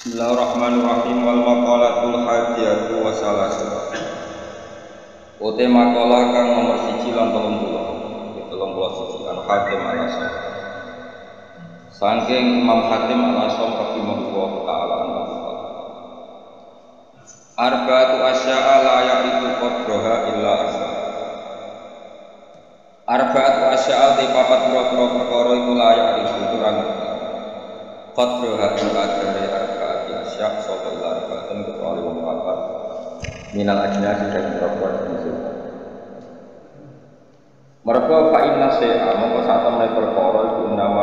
Bismillahirrahmanirrahim wal maqalatul hadiyatu wa salasun. Ote makalah kang nomor 1 lan 30. 31 an Hatim al-Asam. Saking Imam Hatim al-Asam rahimahullah taala. Arba'atu asya'a la ya'itu qadraha illa asya. Arba'atu asya'a te papat pira-pira perkara iku la ya'itu kurang qadraha illa arba'ati asya' sapa illa arba'atun kecuali wong papat minal ajnasi dan perkara jenis. Mereka fa'inna se'a mongko satemene perkara iku nama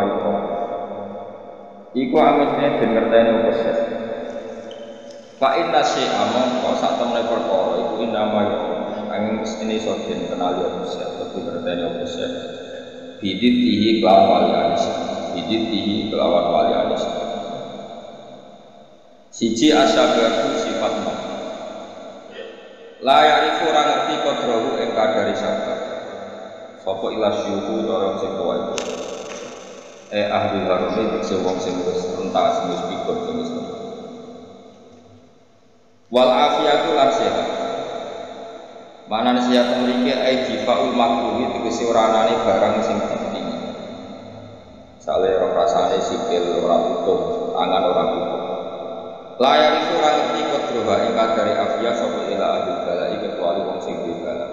iku amisne den ngerteni apa sih. Fa'inna se'a mongko satemene perkara iku nama angin ini iso den kenali apa sih lebih ngerteni apa sih. Biditihi kelawan wali anis, biditihi kelawan wali anis. Siji asyabahu sifat ma la ya'rifu ora ngerti kodrahu ing kadari sabar sapa ila syuhu dorong sing tuwa itu ahli harumi dikse wong sing wis entas wis pikir wis wal afiyatu lan sehat manane sehat mriki ai difaul makruhi dikse ora anane barang sing ditinggi sale ora rasane sikil ora utuh tangan ora utuh layar itu orang ngerti kodroha ingkar dari afiyah sopa ila adil balai kecuali wong sing dibala.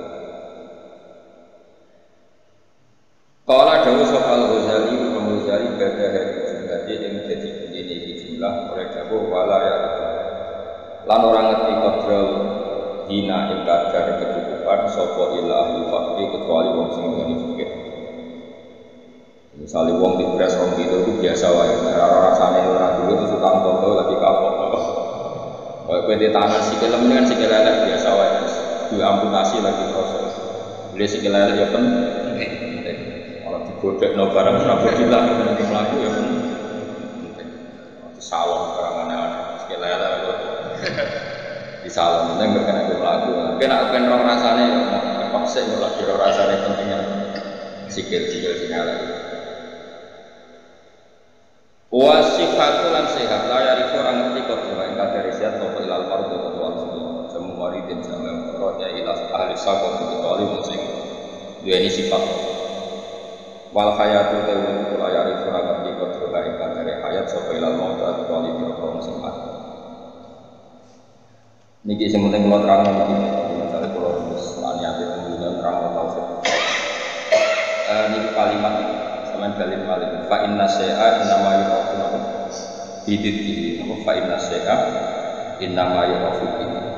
Kala dawu sopa al-Ghazali Al-Ghazali badah jumlahnya yang jadi ini jumlah oleh dawu wala ya itu lan orang ngerti kodroh hina ingkar dari kecukupan sopa ila adil fakri kecuali wong sing ngoni fikir. Misalnya wong di beras wong itu biasa wae, rasanya orang dulu itu suka nonton lagi kapok. Kalau di tangan sikil ini kan sikil lelek biasa wae, diamputasi lagi proses. Beli sikil lelek ya penting. Kalau digodek no barang serabut gila, nanti melaku ya penting. Di salon barang-barang sikil lelek itu di salon, nanti berkena di melaku. Kena roh rasanya, paksa lagi roh rasanya pentingnya sikil lelek. Wa sifatu lan sehat la yarifu orang ngerti kodroha ingkar dari sehat sopa ilal fardu kecuali semua jamu waridin jamu rohnya ilas ahli sabot kecuali musing ini sifat wal hayatu tewu la yarifu orang ngerti kodroha ingkar dari hayat sopa ilal mauta kecuali biro-biro musing mati niki sementing kalau terang begini misalnya kalau rumus laniati tentunya terang tauhid niki kalimat ini man dalil malik fa inna syai'a innama yu'afu biditihi fa inna syai'a innama yu'afu biditihi.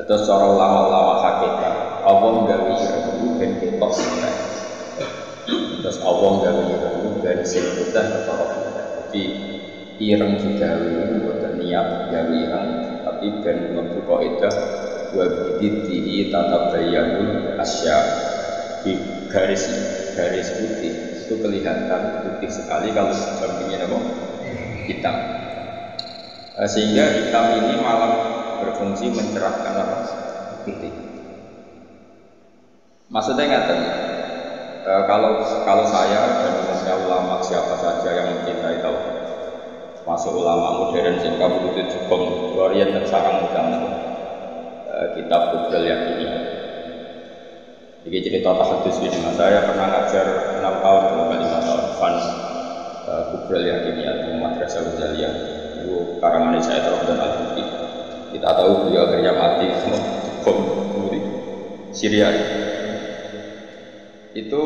Terus cara ulama-ulama hakikat Allah gawe ilmu ben ketok sirah terus Allah gawe ilmu ben sing putih ketok jadi ireng digawe boten niat gawe ireng tapi ben mlebu kaidah wa biditihi tatabayyanul asya di garis putih itu kelihatan putih sekali kalau sampingnya apa? Hitam sehingga hitam ini malah berfungsi mencerahkan apa? Putih maksudnya ngerti kalau saya dan umumnya ulama siapa saja yang mencintai tauhid masuk ulama modern sehingga begitu cukup varian dan sarang utama kitab Budal Yakini. Jadi cerita tahadus ini, saya pernah ngajar 6 tahun, kalau 5 tahun Fan Kubrel Yakini atau Madrasah Ghazaliyah itu karangan saya dan Al-Buti. Kita tahu beliau akhirnya mati bom di Syria itu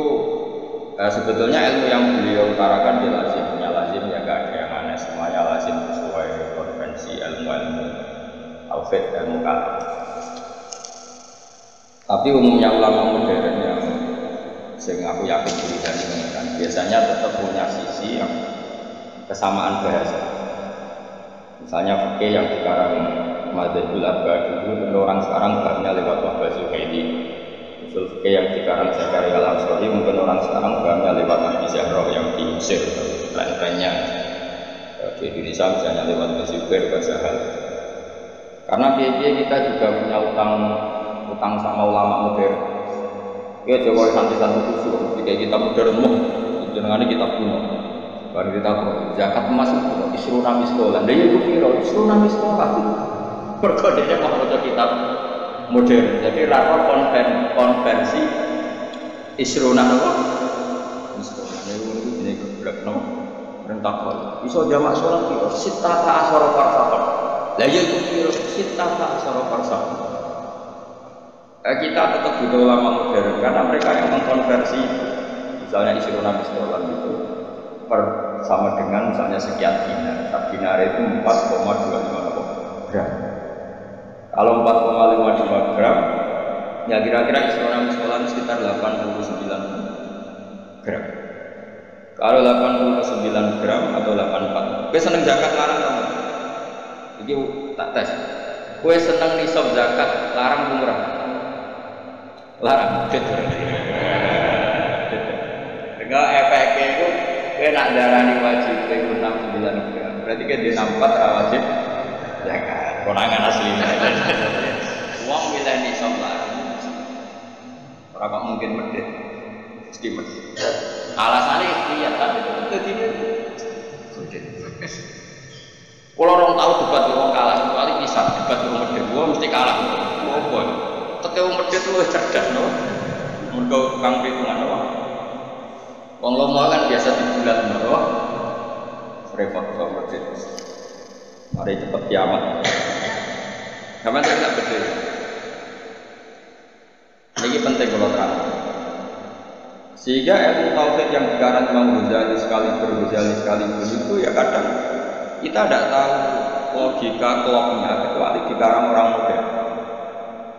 sebetulnya ilmu yang beliau utarakan dia lazim ya gak ada yang aneh, semuanya lazim sesuai konvensi ilmu tauhid ilmu kalam. Tapi umumnya ulama modern yang sehingga aku yakin pilihan ini kan biasanya tetap punya sisi yang kesamaan bahasa. Misalnya fikih yang dikarang Madzhabul Arba dulu orang sekarang bahamnya lewat Wahbah Zuhaili. Usul fikih yang dikarang Zakaria Al-Ansari mungkin orang sekarang bahamnya lewat Nabi Zahra yang di Mesir lain-lainnya. Di Indonesia misalnya lewat Zubair Basahal. Karena biaya kita juga punya utang sama ulama modern. Ya coba santai-santai khusus, jika kita modern itu dengan kita kuno. Baru kita tahu zakat emas itu isruna miskolan. Dia itu kira isruna miskolan. Perkodenya mau baca kitab modern. Jadi rata konversi isruna apa? Miskolan. Itu jenis keberak no. Rentak kau. Iso jamak sholat kira sitata asoro parsakon. Lah ya itu kira sitata asoro parsakon. Kita tetap butuh ulama modern karena mereka yang mengkonversi misalnya isruna miskolan itu sama dengan misalnya sekian dinar. Satu dinar itu 4,25 gram. Kalau 4,55 gram, ya kira-kira isrona miskolan sekitar 89 gram. Kalau 89 gram atau 84, kue seneng zakat larang kamu? Jadi tak tes. Kue seneng nisab zakat larang umrah? Larang. Dengan efeknya itu kue nak darani wajib itu 69 gram. Berarti kan di 64 wajib zakat. Konangan aslinya. Uang milih nisab larang. Orang kok mungkin medit, mesti medit. Alasannya ikhtiar tapi itu tidak. Kalau orang tahu debat orang kalah, kecuali bisa debat orang medit, orang mesti kalah. Oh boy, tapi orang medit itu cerdas, no. Mereka kang perhitungan, no. Orang lomo kan biasa dibulat, no. Repot orang medit. Mari cepat kiamat. Kapan saya tak berdiri? Ini penting kalau terang. Sehingga ilmu tauhid yang dikarang Imam Ghazali sekaligus itu ya kadang kita tidak tahu logika kloknya kecuali dikarang orang modern.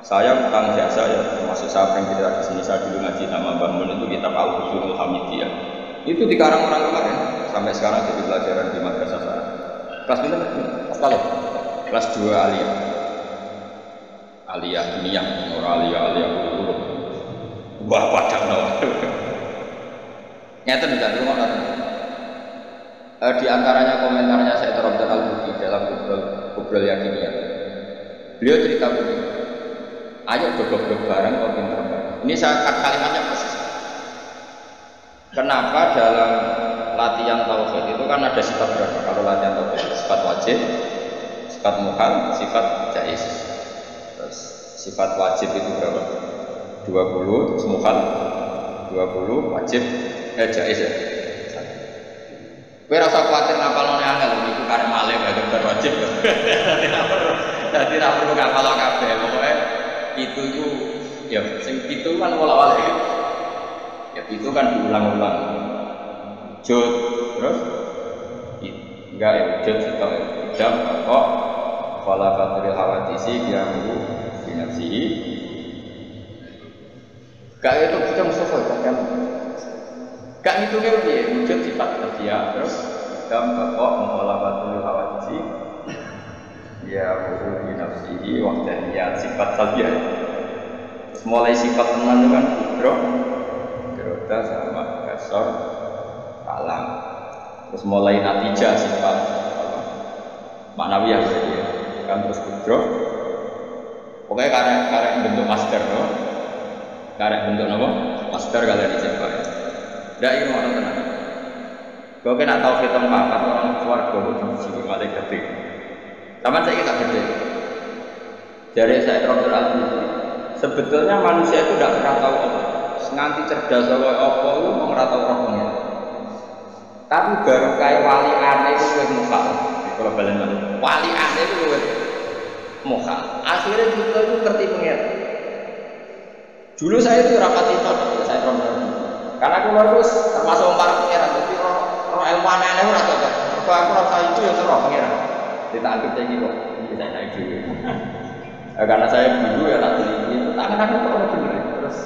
Saya utang jasa ya, termasuk saya yang kita di sini saya dulu ngaji nama Mbah Mun itu kita tahu Ushulul Hamidiyah. Itu dikarang orang kemarin sampai sekarang jadi pelajaran di madrasah saya. Kelas berapa? Kelas kelas 2 aliyah. Aliyah dunia, orang aliyah ulum. Wah padang no. Nyata tidak dulu mana? Di antaranya komentarnya saya Abdul Al-Buki dalam Kubrul Yakiniyah. Beliau cerita begini, ayo dodok-dodok bareng kau pintar bareng. Ini saya kalimatnya persis. Kenapa dalam latihan tauhid itu kan ada sifat berapa? Kalau latihan tauhid sifat wajib, sifat muhal, sifat jaiz. Terus sifat wajib itu berapa? 20, muhal 20, wajib jaiz ya. Kowe rasa kuwatir ngapalone angel niku karep malih bae wajib. Dadi ra perlu ngapal kabeh pokoke itu ya sing itu kan wala-wala ya. Ya itu kan diulang-ulang. Jud terus enggak ya jud sitok jam kok wala fatril hawadisi biamu binafsihi. Gak itu kita Mustafa kan. Gak itu kan dia wujud sifat terbiak terus jam kok wala fatril hawadisi biamu binafsihi wahdaniya sifat salbiah. Terus mulai sifat teman itu kan kudro geroda sama kasor kalam. Terus mulai natijah sifat maknawiyah ya kan terus kudro pokoknya karek bentuk master no? Karek bentuk apa? Master kalian dicoba ya tidak ini orang tenang kalau kena tahu kita pakat orang keluarga itu sini malah ketik sama saya tak beda dari saya Abdul Al-Buki sebetulnya manusia itu tidak pernah tahu apa nganti cerdas oleh apa itu mau ngeratau rohnya tapi baru kayak wali aneh itu gue muka kalau balen wali aneh itu gue muka akhirnya kita itu ngerti pengen dulu saya itu rapat itu saya karena aku terus termasuk para pengiran jadi roh ilmu aneh-aneh itu rata kalau aku rasa itu yang roh pengiran ditangkap kayak gitu bisa naik juga karena saya dulu ya tak teliti itu tangan aku kalau bener terus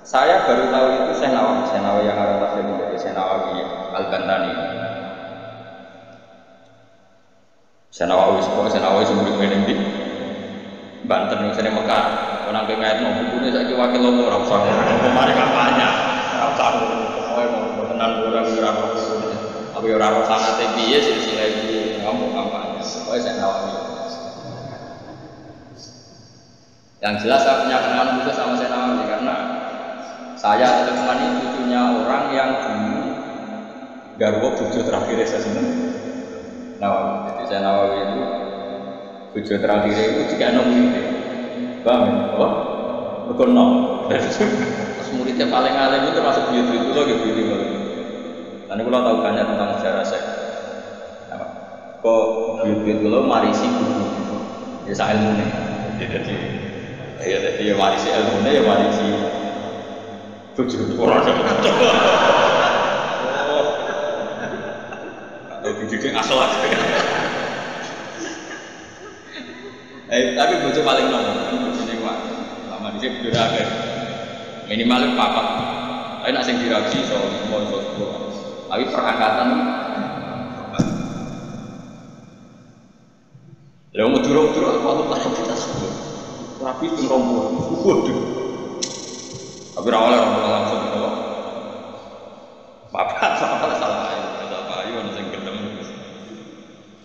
saya baru tahu itu Syekh Nawawi yang harus saya menjadi Syekh Nawawi Al-Bantani. Syekh Nawawi sebelum meneng di Banten yang sini Mekah. Orang pengen mau bukunya saya wakil lomo rasa kemarin kampanye rasa mau tenan orang berapa tapi orang sangat tinggi ya sih lagi kamu kampanye pokoknya Syekh Nawawi. Yang jelas saya punya kenalan khusus sama Syekh Nawawi karena saya teman itu cucunya orang yang dulu garwa bojo terakhir saya seneng. Nawawi, jadi saya Nawawi itu bojo terakhir itu jika ada muridnya, paham ya? Oh, berkenal. Terus muridnya paling alim itu termasuk buyut itu lagi buyut itu. Nanti kalau tahu banyak tentang sejarah saya, kok buyut itu marisi guru, ya saya ilmu nih. Jadi ya marisi ilmu nih ya marisi bojo orang. Dididik asal aja. Tapi bocah paling nomor, bocahnya kuat. Lama di sini beda kan. Minimal 4. Tapi nak sing dirabi so mau so 10. Tapi perangkatan. Lalu mau curug-curug kalau pada kita 10. Rabi pun rombol. Waduh. Tapi rawalnya rombol langsung itu. Papat sama salah.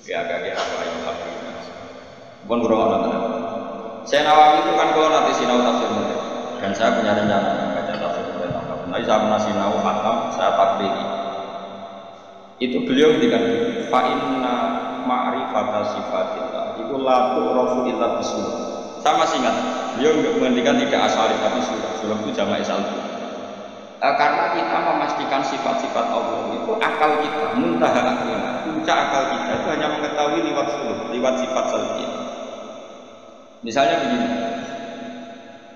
Ya agak kira apa yang lagi. Bukan kurang orang. Saya Nawawi itu kan kalau nanti sinau tafsir murid, dan saya punya rencana membaca tafsir murid. Tapi saya pernah sinau khatam, saya takdiri. Itu beliau ketika fa inna ma'rifata sifatillah itu la tu'rafu illa bisul. Saya masih ingat, beliau menghentikan tidak asali tapi sulam itu jama'i salbu. Karena kita memastikan sifat-sifat Allah itu akal kita, muntaha akhirnya, puncak akal kita itu hanya mengetahui lewat sifat salbiyah. Misalnya begini,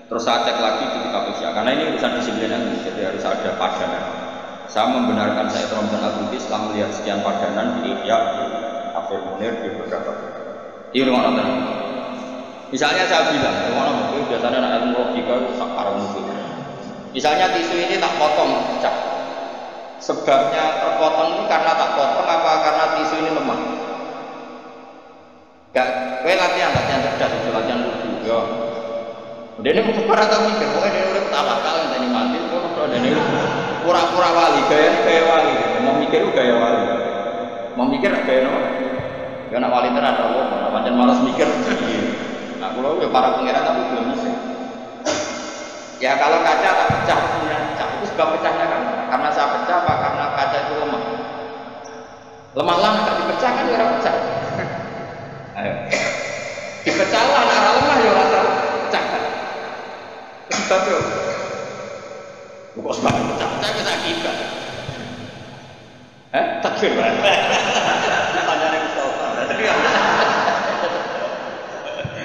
terus saya cek lagi di kitab Ihya, karena ini urusan disiplin ilmu, jadi harus ada padanan. Saya membenarkan Sayyid Ramdan Al-Buti setelah melihat sekian padanan di Ihya, di Tafsir Munir, di beberapa. Ini rumah nonton. Misalnya saya bilang, rumah nonton biasanya anak ilmu logika itu sakar mungkin. Misalnya tisu ini tak potong, pecah. Sebabnya terpotong ini karena tak potong apa karena tisu ini lemah? Gak, kowe latihan cerdas, itu latihan lugu. Ya. Udah ini mau atau mikir, pokoknya dia udah tawakal nanti mati, kok udah ini pura-pura wali, gaya wali. Mau mikir gaya wali, mau mikir gaya no. Ya nak wali tenan Allah, nak pancen malas mikir. Nah, kalau ya para pengiran tapi belum bisa. Ya kalau kaca tak pecah, itu sebab pecahnya kan karena saya pecah apa karena kaca itu lemah. Lemah lama tak dipecah kan orang pecah. Ayo. Dipecah lah, arah lemah ya orang pecah kan. Sebab itu. Kok sebab pecah kita akibat. Takbir banget. Tanya yang Mustafa.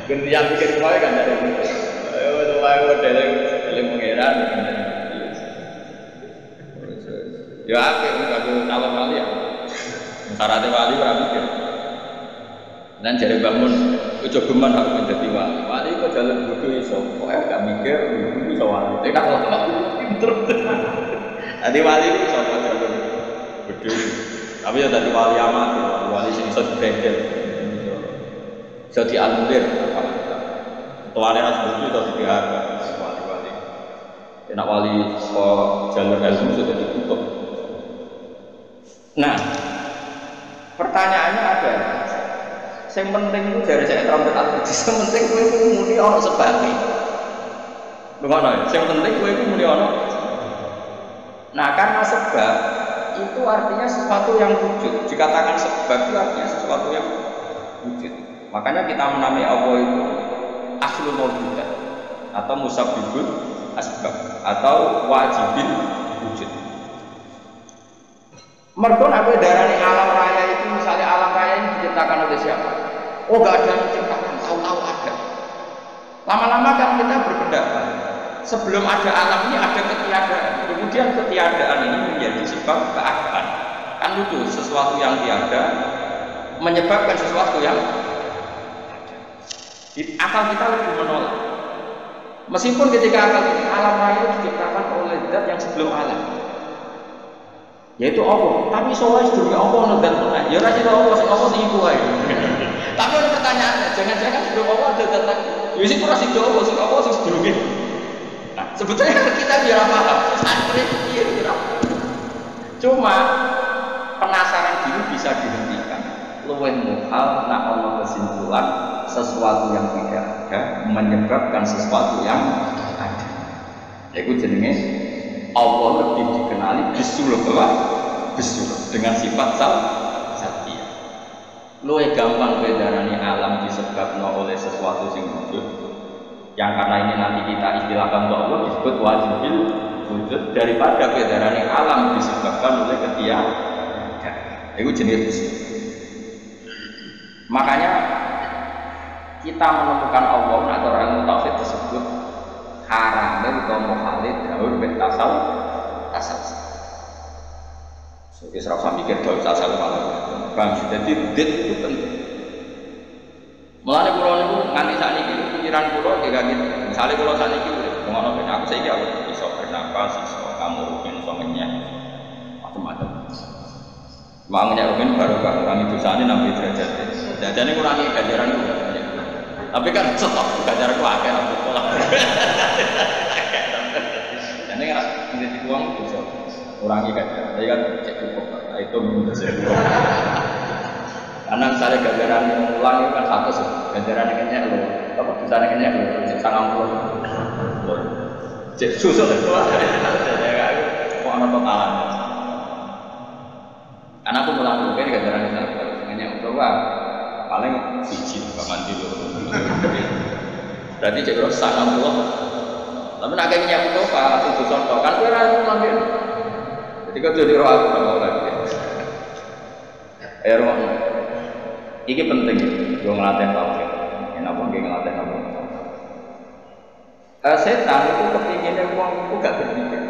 Gantian bikin semuanya kan dari itu. Ayo semuanya dari mengeran. Ya apa yang calon wali ya? Syaratnya wali berapa mikir? Dan jadi bangun, itu geman harus menjadi wali. Wali itu jalan bodoh iso, pokoknya gak mikir, iso wali. Tapi kalau pinter, jadi wali itu iso jalan bodoh. Tapi ya tadi wali amat, wali sih iso dibedel, iso dianulir. Tuannya harus bodoh, iso dihargai. Wali-wali, enak wali jalur ilmu sudah ditutup. Nah, pertanyaannya ada. Yang penting itu dari saya trompet al-Qudsi, yang penting itu muni ono sebabnya. Bagaimana? Yang penting itu muni ono. Nah, karena sebab itu artinya sesuatu yang wujud. Dikatakan sebab itu artinya sesuatu yang wujud. Makanya kita menamai Allah itu aslul mawjudat atau musabbibul asbab atau wajibin wujud. Mergo aku darani alam raya itu, misalnya alam raya ini diciptakan oleh siapa? Oh, gak ada yang diciptakan, tahu-tahu ada. Lama-lama kan kita berpendapat sebelum ada alam ini ada ketiadaan. Kemudian ketiadaan ini menjadi sebab keadaan. Kan lucu, sesuatu yang tiada menyebabkan sesuatu yang ada. Akal kita lebih menolak. Meskipun ketika akal kita alam raya diciptakan oleh zat yang sebelum alam, yaitu Allah. Tapi soalnya sebelumnya Allah zat lain. Ya rasa Allah sing iku wae. Tapi ada pertanyaannya, jangan-jangan sebelum Allah ada zat lagi. Ya sing ora sing Allah sing Allah sing sebelumnya. Nah, sebetulnya kita biar paham, santri piye kira. Cuma penasaran diri bisa dihentikan. Luwih muhal nak ono kesimpulan sesuatu yang tidak ada menyebabkan sesuatu yang ada. Yaitu jenenge Allah lebih dikenali bisulullah dengan sifat satya. Luwih gampang bedarani alam disebabkan oleh sesuatu yang wujud, yang karena ini nanti kita istilahkan untuk Allah disebut wajibil wujud, daripada bedarani alam disebabkan oleh ketiadaan. Itu jenis. Makanya kita menemukan Allah atau orang tauhid disebut haram atau muhalid daur bertasal asal. Jadi serasa mikir daur asal malah. Bang, jadi dit itu penting. Mulane kula niku nganti sakniki pikiran kula kayak gitu. Misale kula sakniki ngono ben aku saiki aku iso bernapas, iso kamu rugen iso ngenyek. Macam-macam. Mau ngenyek rugen baru kurangi dosane nambah derajat. Dadane kurangi ganjaran kula. Tapi kan stop ganjaran ku akeh aku pola. Dene kan jadi uang iso kurangi ganjaran. Jadi kan cek cukup. Itu menurut saya. Karena misalnya ganjaran ulang itu kan 100, ganjaran yang kenyek loh, apa misalnya kenyek loh, sangat loh, cek susul itu ada, kok ada totalan. Karena aku mulang mungkin ganjaran yang kenyek untuk apa? Paling siji, nggak mandi loh. Berarti cek loh sangat loh. Tapi nak kenyek untuk apa? Langsung susul toh, kan gue harus mulang dia. Jadi kau jadi roh aku nggak mau lagi. Roh. Ini penting, gue ngelatih tauhid. Kenapa gue ngelatih tauhid? Setan itu kepinginnya uang itu gak berpikir,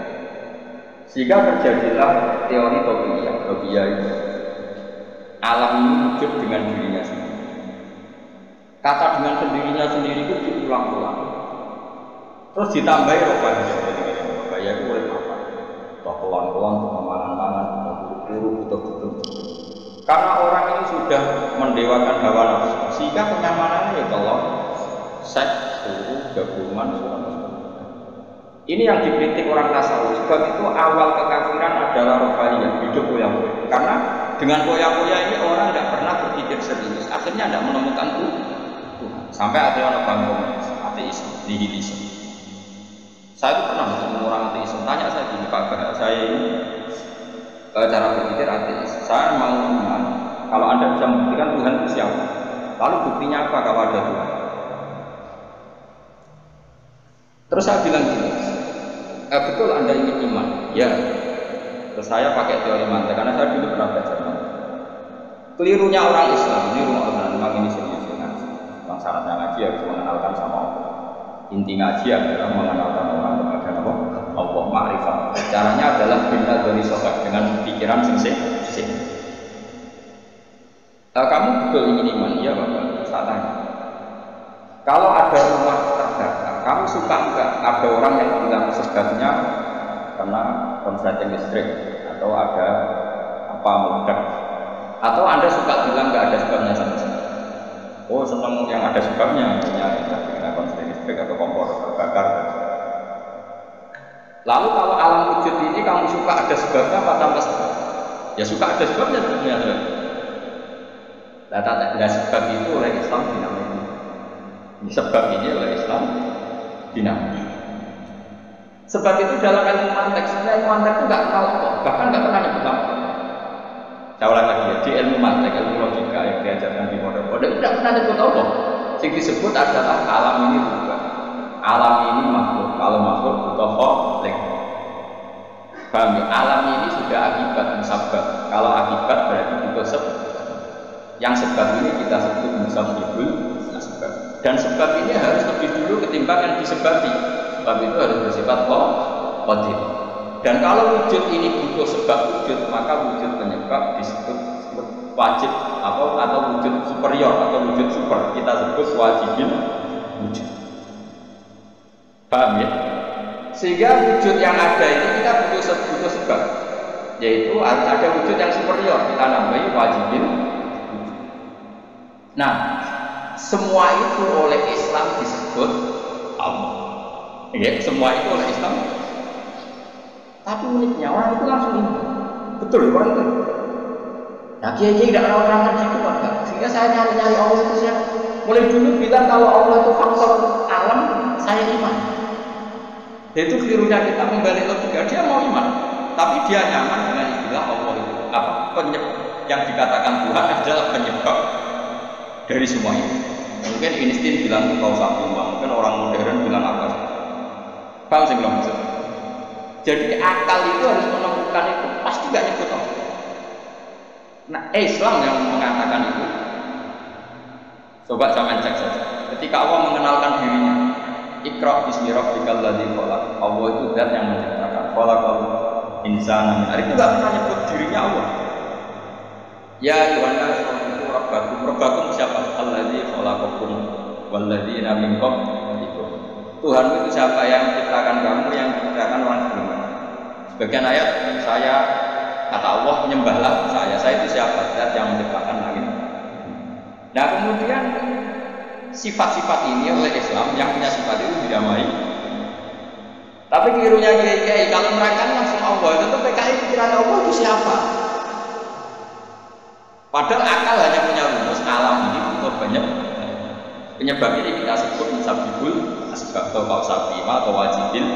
sehingga terjadilah teori topia. Topia itu alam ini wujud dengan dirinya sendiri. Kata dengan sendirinya sendiri itu diulang-ulang. Terus ditambahi rupanya. Rupanya itu boleh apa? Atau pelan-pelan, mangan-mangan, buru-buru, betul-betul. Karena orang ini sudah mendewakan hawa nafsu, sehingga kenyamanannya ya kalau seks, suhu, gabungan, ini yang dikritik orang tasawuf. Sebab itu awal kekafiran adalah rohaniah, hidup koyak-koyak. Karena dengan koyak-koyak ini orang tidak pernah berpikir serius, akhirnya tidak menemukan Tuhan. Sampai ada orang bangun ateis, nihilisme. Saya itu pernah bertemu orang ateis, tanya saya gini, Pak, saya ini cara berpikir ateis. Saya mau iman kalau Anda bisa membuktikan Tuhan itu siapa. Lalu buktinya apa kalau ada Tuhan? Terus saya bilang gini, betul Anda ingin iman? Ya. Terus saya pakai teori mantek karena saya dulu pernah belajar mantek. Kelirunya orang Islam, ini rumah memang ini serius ngaji. Memang syaratnya ngaji harus mengenalkan sama Allah. Inti ngaji adalah mengenalkan orang kepada Allah ma'rifat. Caranya adalah bina dari sobat dengan pikiran sing. Kamu betul ingin iman? Iya Bapak. Saya tanya. Kalau ada rumah terbakar, kamu suka enggak ada orang yang bilang sebabnya karena konsleting listrik atau ada apa meledak? Atau Anda suka bilang enggak ada sebabnya sama sekali? Oh senang yang ada sebabnya, misalnya konsleting listrik atau kompor terbakar. Lalu kalau alam wujud ini kamu suka ada sebabnya apa tanpa sebab? Ya suka ada sebabnya sebenarnya. Nah sebab itu oleh Islam dinamika. Sebab ini oleh Islam dinamika. Sebab itu dalam ilmu mantek, sebenarnya ilmu mantek itu nggak kenal Allah, bahkan nggak pernah nyebut nama. Saya ulang lagi ya, di ilmu mantek, ilmu logika yang diajarkan di pondok-pondok itu tidak pernah nyebut Allah. Yang disebut adalah alam ini juga. Alam ini makhluk, kalau makhluk butuh khalik. Paham ya? Alam ini sudah akibat musabab. Kalau akibat berarti butuh sebab. Yang sebab ini kita sebut musabibul sebab. Dan sebab ini harus lebih dulu ketimbang yang disebabi. Sebab itu harus bersifat qadir. Dan kalau wujud ini butuh sebab wujud, maka wujud penyebab disebut wajib atau wujud superior atau wujud super. Kita sebut wajibin wujud. Paham ya? Sehingga wujud yang ada ini kita butuh sebab, yaitu ada wujud yang superior, kita namai wajibin wujud. Nah, semua itu oleh Islam disebut Allah. Ya, semua itu oleh Islam. Tapi uniknya orang itu langsung ini, betul orang itu. Nah, kiai-kiai tidak orang-orang gitu kan? Sehingga saya nyari-nyari Allah itu saya mulai dulu bilang kalau Allah itu faktor alam, saya iman. Itu kelirunya kita membalik logika, dia mau iman, tapi dia nyaman dengan istilah Allah itu. yang dikatakan Tuhan adalah penyebab dari semua ini. Mungkin Einstein bilang itu kausatif, mungkin orang modern bilang apa? Paham sih belum maksud? Jadi akal itu harus menemukan itu, pasti gak nyebut Allah. Nah, Islam yang mengatakan itu. Coba jangan cek saja. Ketika Allah mengenalkan dirinya, Iqra bismi rabbikal ladzi khalaq. Allah itu zat yang menciptakan. Khalaqal insana min 'alaq. Itu enggak pernah nyebut dirinya Allah. Ya ayyuhan nas u'budu rabbakum. Rabbakum siapa? Alladzi khalaqakum wal ladzina min qablikum. Tuhan itu siapa yang menciptakan kamu, yang menciptakan orang sebelumnya. Sebagian ayat saya kata Allah menyembahlah saya. Saya itu siapa? Zat yang menciptakan langit. Nah kemudian sifat-sifat ini oleh Islam yang punya sifat itu dinamai. Tapi kelirunya kiai kalau mereka langsung Allah itu PKI pikiran Allah itu siapa? Padahal akal hanya punya rumus alam ini butuh banyak penyebab ini kita sebut musabibul asbab atau kausabima atau wajibin.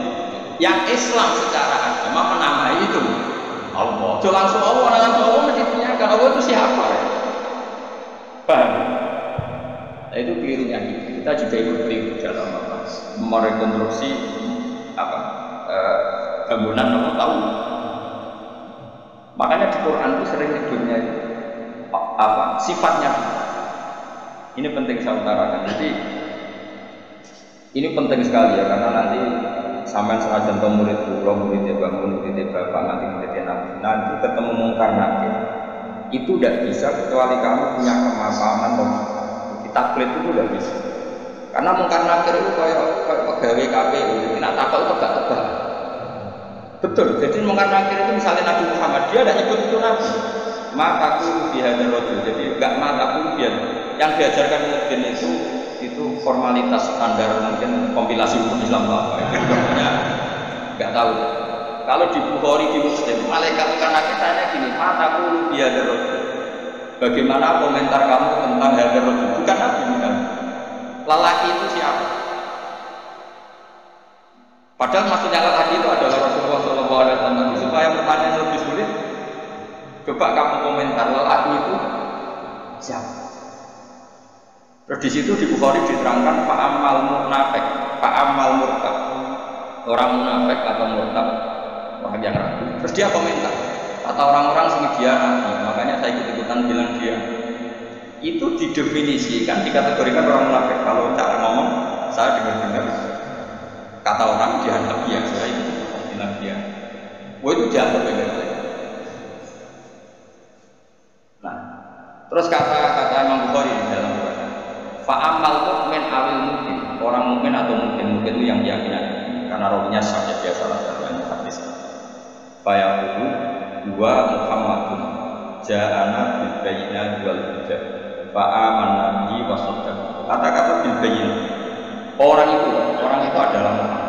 Yang Islam secara agama menamai itu Allah. So langsung Allah mesti punya Allah itu siapa? Paham? Nah, itu kelirunya kita juga ikut keliru dalam merekonstruksi bangunan Allah tahu. Makanya di Quran itu sering nyebutnya sifatnya. Ini penting saya utarakan. Jadi ini penting sekali ya karena nanti sampai senajan murid guru, muridnya bangun, muridnya bapak, nanti muridnya nanti ketemu mungkar nakir. Itu tidak bisa kecuali kamu punya kemapanan logika. Taklid itu tidak bisa. Karena mungkar nakir itu kayak pegawai KPU, tidak takut tebak-tebak. Betul. Jadi mungkar nakir itu misalnya Nabi Muhammad, dia tidak nyebut itu Nabi. Mataku bihadar rojul. Jadi enggak mataku biar yang diajarkan mungkin itu formalitas standar mungkin kompilasi hukum Islam apa. Enggak tahu. Kalau di Bukhari di Muslim, malaikat karena kitanya gini, mataku bihadar rojul. Bagaimana komentar kamu tentang hadar rojul? Bukan Nabi bukan. Lelaki itu siapa? Padahal maksudnya lelaki itu adalah Rasulullah SAW. Supaya pertanyaan lebih sulit, coba kamu komentar lelaki itu siapa? Terus di situ di Bukhari diterangkan fa'amal munafik, fa'amal murtad. Orang munafik atau murtad, orang yang ragu. Terus dia komentar. Kata orang-orang sini dia Nabi, makanya saya ikut-ikutan bilang dia. Itu didefinisikan, dikategorikan orang munafik. Kalau cara ngomong, saya dengar-dengar kata orang dia Nabi ya, saya ikut bilang dia. Wah itu jatuh benar. Nah, terus kata Imam Bukhari di dalam riwayat, fa'amal mukmin awil mukmin, orang mukmin atau mukmin itu yang keyakinan, karena rohnya saja biasa lah dalam hadis. Fa'yaqudu dua Muhammadun ja'ana bil bayyinati wal huda fa'amanna bihi wa saddaqna. Kata-kata bil bayyinah, orang itu adalah Muhammad.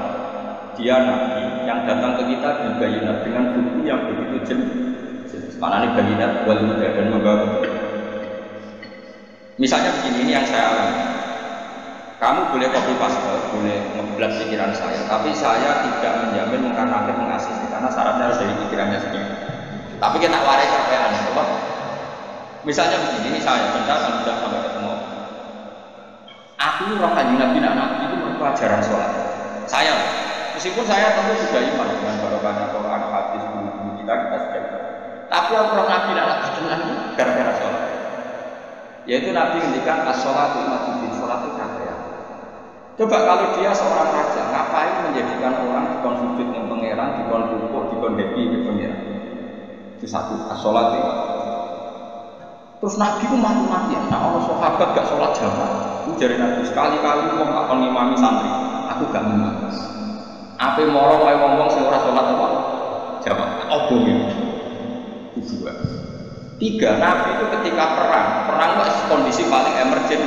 Dia nabi yang datang ke kita bil bayyinah dengan bukti yang begitu jelas. Maknanya bayyinat wal huda dan membawa. Misalnya begini, ini yang saya alami. Kamu boleh copy paste, boleh ngeblas pikiran saya, tapi saya tidak menjamin mengkarakter mengasih karena syaratnya harus dari pikirannya sendiri. Tapi kita waris sampai coba. Misalnya begini, ini saya sudah sampai ketemu. Aku roh kanjeng Nabi itu merupakan ajaran sholat. Saya, meskipun saya tentu sudah iman dengan barokahnya Quran, hadis, guru kita sudah iman. Tapi aku roh Nabi dengan gara-gara sholat. Yaitu Nabi ngendikan as-sholatu imaduddin, sholat itu kafir. Coba kalau dia seorang raja, ngapain menjadikan orang dikon sujud dengan pangeran, dikon rukuk, dikon happy dengan pangeran? Itu satu, as-sholat itu. Terus Nabi itu mati-matian. Nah, orang sahabat gak sholat jamaah. Itu dari Nabi sekali-kali ngomong akan ngimami santri. Aku gak ngimami. Apa moro wae ngomong sing ora sholat apa? Jamaah. Obong itu. Itu dua. Tiga, Nabi itu ketika perang itu kondisi paling emergen.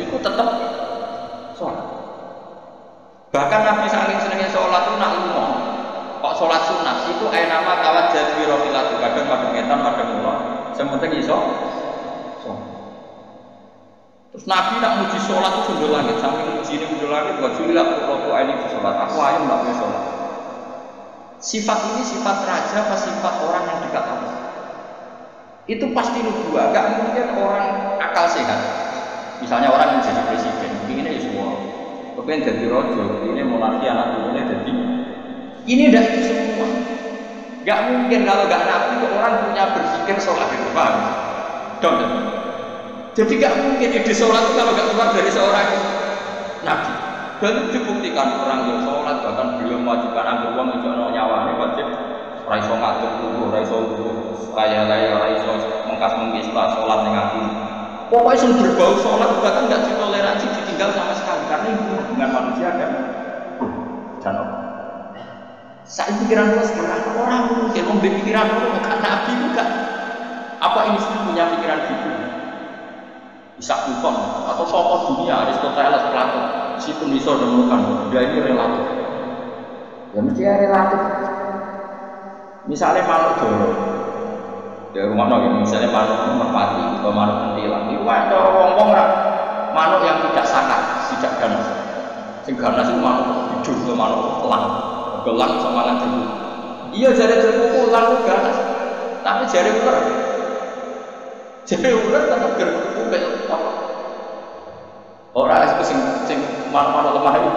Itu tetap sholat. Bahkan Nabi saking senengnya sholat itu nak lunga. Kok sholat sunat itu nama kawat jadi rofilatu. Kadang pada ngetan, pada murah. Sementing iso. Terus Nabi nak muji sholat itu sundul langit. Sampai muji ini sundul langit. Wajulilah kurrotu ini sholat. Aku ayam nak punya sholat. Sifat ini sifat raja apa sifat orang yang dekat Allah? Itu pasti nubuah. Gak mungkin orang akal sehat. Misalnya orang yang jadi presiden, inginnya ya semua. Kepengen jadi rojo, ini monarki anak ini jadi. Ini tidak itu semua. Gak mungkin kalau gak nabi itu orang punya berpikir sholat itu paham? Dong. Jadi gak mungkin ide sholat itu kalau gak keluar dari seorang nabi. Dan dibuktikan orang yang sholat bahkan beliau mewajibkan ambil uang itu nyawanya wajib. Raiso ngatur tubuh, raiso laya-laya, raiso mengkas-mengkis sholat dengan hati. Pokoknya yang berbau sholat bahkan nggak ditoleransi ditinggal sama sekali karena itu hubungan manusia dan Allah. Saat pikiran gue sekarang orang mungkin mau pikiran orang bukan nabi juga. Apa ini sih punya pikiran gitu? Isaac Newton atau tokoh dunia Aristoteles, Plato, situ bisa menemukan dia ini relatif. Ya mesti relatif. Misalnya makhluk dorong, ya rumah nong, misalnya makhluk merpati atau makhluk mentilang, itu ada wong-wong makhluk yang tidak sangat, tidak ganas. Sing ganas itu makhluk hidup atau makhluk elang, gelang sama elang jeruk. Iya jari jeruk elang itu ganas, tapi jari ular tetap jeruk kayak apa? Orang itu sing makhluk lemah itu,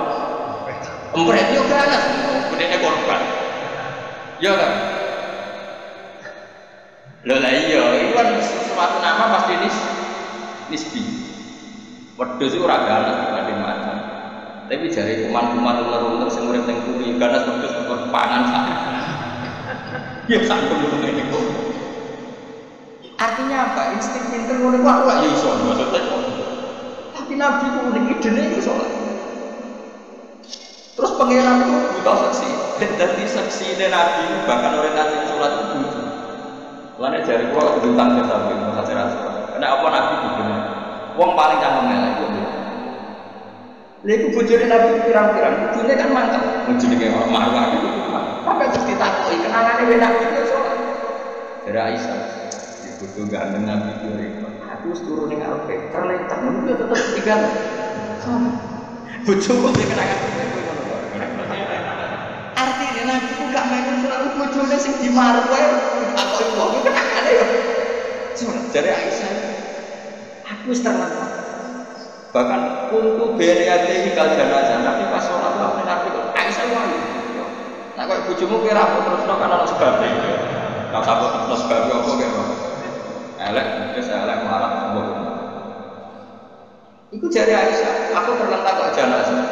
empret itu ganas, bedanya korban. Ya kan? Loh lah iya, itu kan suatu nama pasti nisbi. Wedhus itu ora ganas dibanding macan. Tapi jari kuman-kuman ular-ular sing urip ning bumi ganas wedhus kok pangan sak. Ya sangkem ngene iki kok. Artinya apa? Insting pinter ngono kok ora ya iso maksudnya. Tapi Nabi ku unik idene iku salat. Terus pangeran itu buta saksi. Jadi saksi Nabi bahkan orientasi sholat itu butuh. Lainnya jari gua hutang jasa bin Hajar Aswad. Karena apa Nabi bujunya? Wong paling canggung elek itu. Lalu bujurnya Nabi pirang-pirang, bujurnya kan mantap. Bujurnya kayak orang marwah gitu. Sampai terus ditakoi kenangannya beda itu sholat. Dari Aisyah, dibutuh ganteng Nabi itu. Aku turun yang arpe, terletak, mungkin tetap tinggal. Bujur kok kenangan itu. Artinya Nabi itu gak main selalu bujurnya sing di marwah. Aku itu aku kenangannya ya. Dari Aisyah, aku terletak. Bahkan untuk BNIAD hikal jenazah Nabi pas sholat Nabi Aisyah wali. Nah kalau bujumu kira aku terus kan anak sebabnya. Kalau sabuk terus sebabnya apa gitu. Elek, terus elek marah sabuk. Itu dari Aisyah. Aku terletak kok jenazah.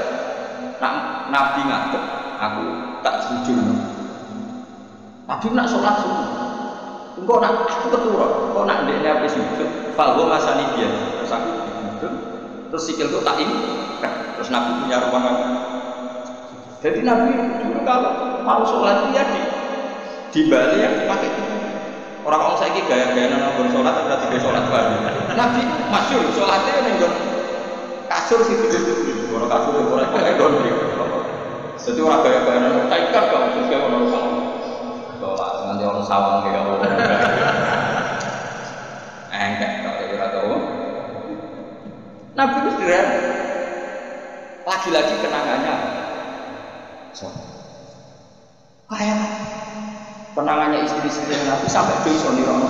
Nabi ngadep, aku tak sujud. Nabi nak sholat subuh. Engkau nak aku keturun. Engkau nak dia nabi sujud. Falgo masani dia. Terus aku sujud. Terus sikilku tak ini, terus Nabi punya ruangan. Jadi Nabi dulu kalau mau sholat dia di Bali yang dipakai itu. Orang-orang saya ini gaya-gaya nongkrong sholat atau tidak sholat baru. Nabi masyhur sholatnya nenggon kasur situ. Orang kasur yang orang pakai gondri. Jadi orang gaya-gaya nongkrong saya kan kalau suka nongkrong sholat nanti orang sawang kayak orang. Enggak kalau kira tahu. Nabi itu sederhana. Lagi-lagi kenangannya so, kayak kenangannya istri-istri Nabi sampai dosa nirono.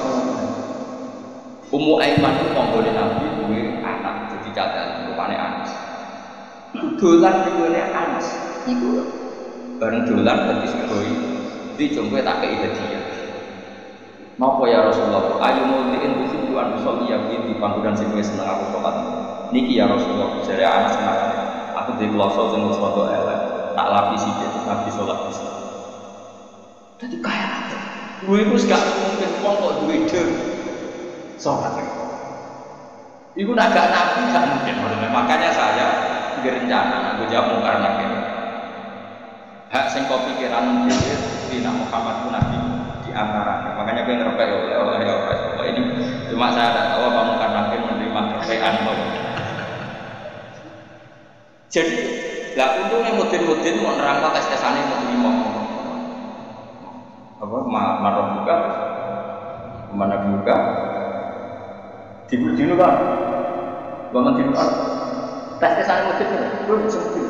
Ummu Aiman itu monggone Nabi duwe anak jadi cadang rupane Anas. Dolan ngene Anas. Iku bareng dolan dadi segoi dijompe tak kei hadiah. Napa ya Rasulullah? Ayu mudin tujuan usul yang di panggonan sing wis seneng aku sholat. Niki ya Rasulullah, jare Anas kenapa? Aku di kloso sing wis rada elek, tak lapisi terus Nabi sholat bisa. Dadi kaya apa? Gue iku gak mungkin wong kok duwe ide sholat. Iku nak gak Nabi gak mungkin. Makanya saya berencana aku jamu karena ini. Hak sing kok pikiran dhewe Dina Muhammad pun Nabi di antara. Makanya gue ngerepek oleh ini cuma saya tidak tahu apa mungkin Nabi menerima kerepean atau jadi, lah untungnya mudin-mudin mau nerangkan tes-tesannya mau terima apa, marah buka mana buka dulu kan bangun dulu kan tes-tesannya mudin kan belum sembuh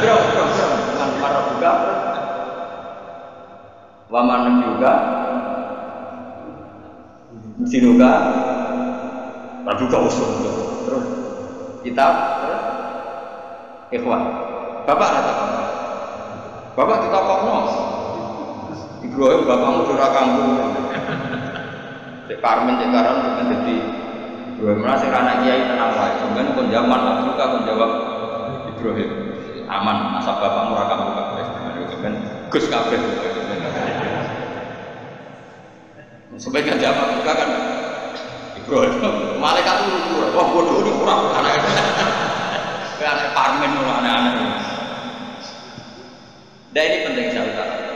berapa dengan marah buka waman juga Sinuka Praduga usul terus kitab terus ikhwan bapak rata bapak kita kokno Ibrahim bapakmu curah kampung cek Karmen cek Karon bukan jadi Ibrahim merasa anak kiai tenang wae cuman kon zaman Abduka kon jawab Ibrahim aman asal bapakmu ra kampung kabeh cuman Gus kabeh sebaiknya jawab Abduka kan Ibrahim malaikat itu wah bodoh ini kurang anak Karmen anak-anak dan ini penting saya utarakan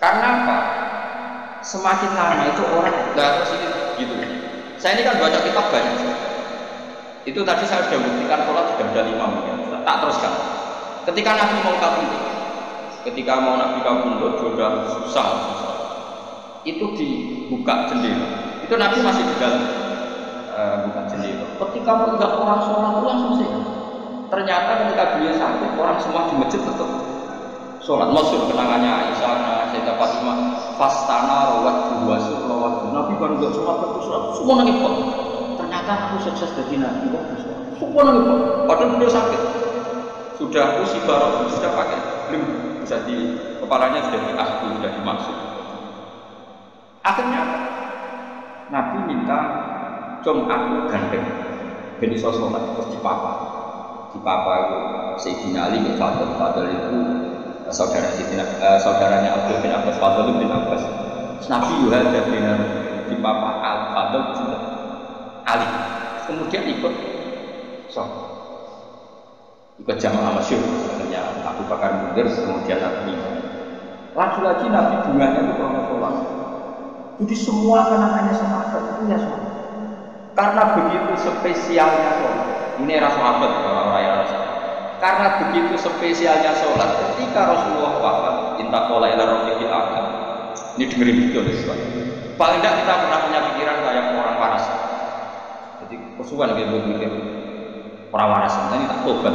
karena apa? Semakin lama itu orang terus ini gitu. Saya ini kan baca kitab banyak. Itu tadi saya sudah buktikan sholat sudah ada 5 mungkin. Tak teruskan. Ketika Nabi mau kabundut, ketika mau Nabi kabundut sudah susah. Itu dibuka jendela. Itu Nabi masih di dalam buka jendela. Ketika melihat orang sholat itu langsung sih. Ternyata ketika beliau sakit orang semua di masjid tetap sholat. Maksud kenangannya Aisyah, kenangan Sayyidah Fatimah fastana rawat buwasu rawat Nabi baru gak sholat semua nangis kok ternyata aku sukses dari Nabi kok semua nangis kok padahal beliau sakit sudah musibah roh sudah pakai belum bisa di kepalanya sudah diakui sudah dimaksud akhirnya Nabi minta com aku gandeng ben iso sholat terus dipapa itu Sayyidina Ali bin Fadl itu saudaranya Abdul bin Abbas, Fadl bin Abbas. Nabi Yuhada bin di Papa Al-Fadl juga Ali. Kemudian ikut ikut jamaah masyhur sebenarnya Abu Bakar Mundir kemudian Nabi. Lagi-lagi Nabi bunganya itu kalau sholat. Jadi semua kenangannya sahabat itu ya sholat. Karena begitu spesialnya sholat. Ini era sahabat orang-orang yang rasa. Karena begitu spesialnya sholat ketika Rasulullah wafat intakola ila rafiqil a'la. Ini dengerin betul paling tidak kita pernah punya pikiran kayak orang waras jadi kesukaan kita berpikir orang waras ini tak tobat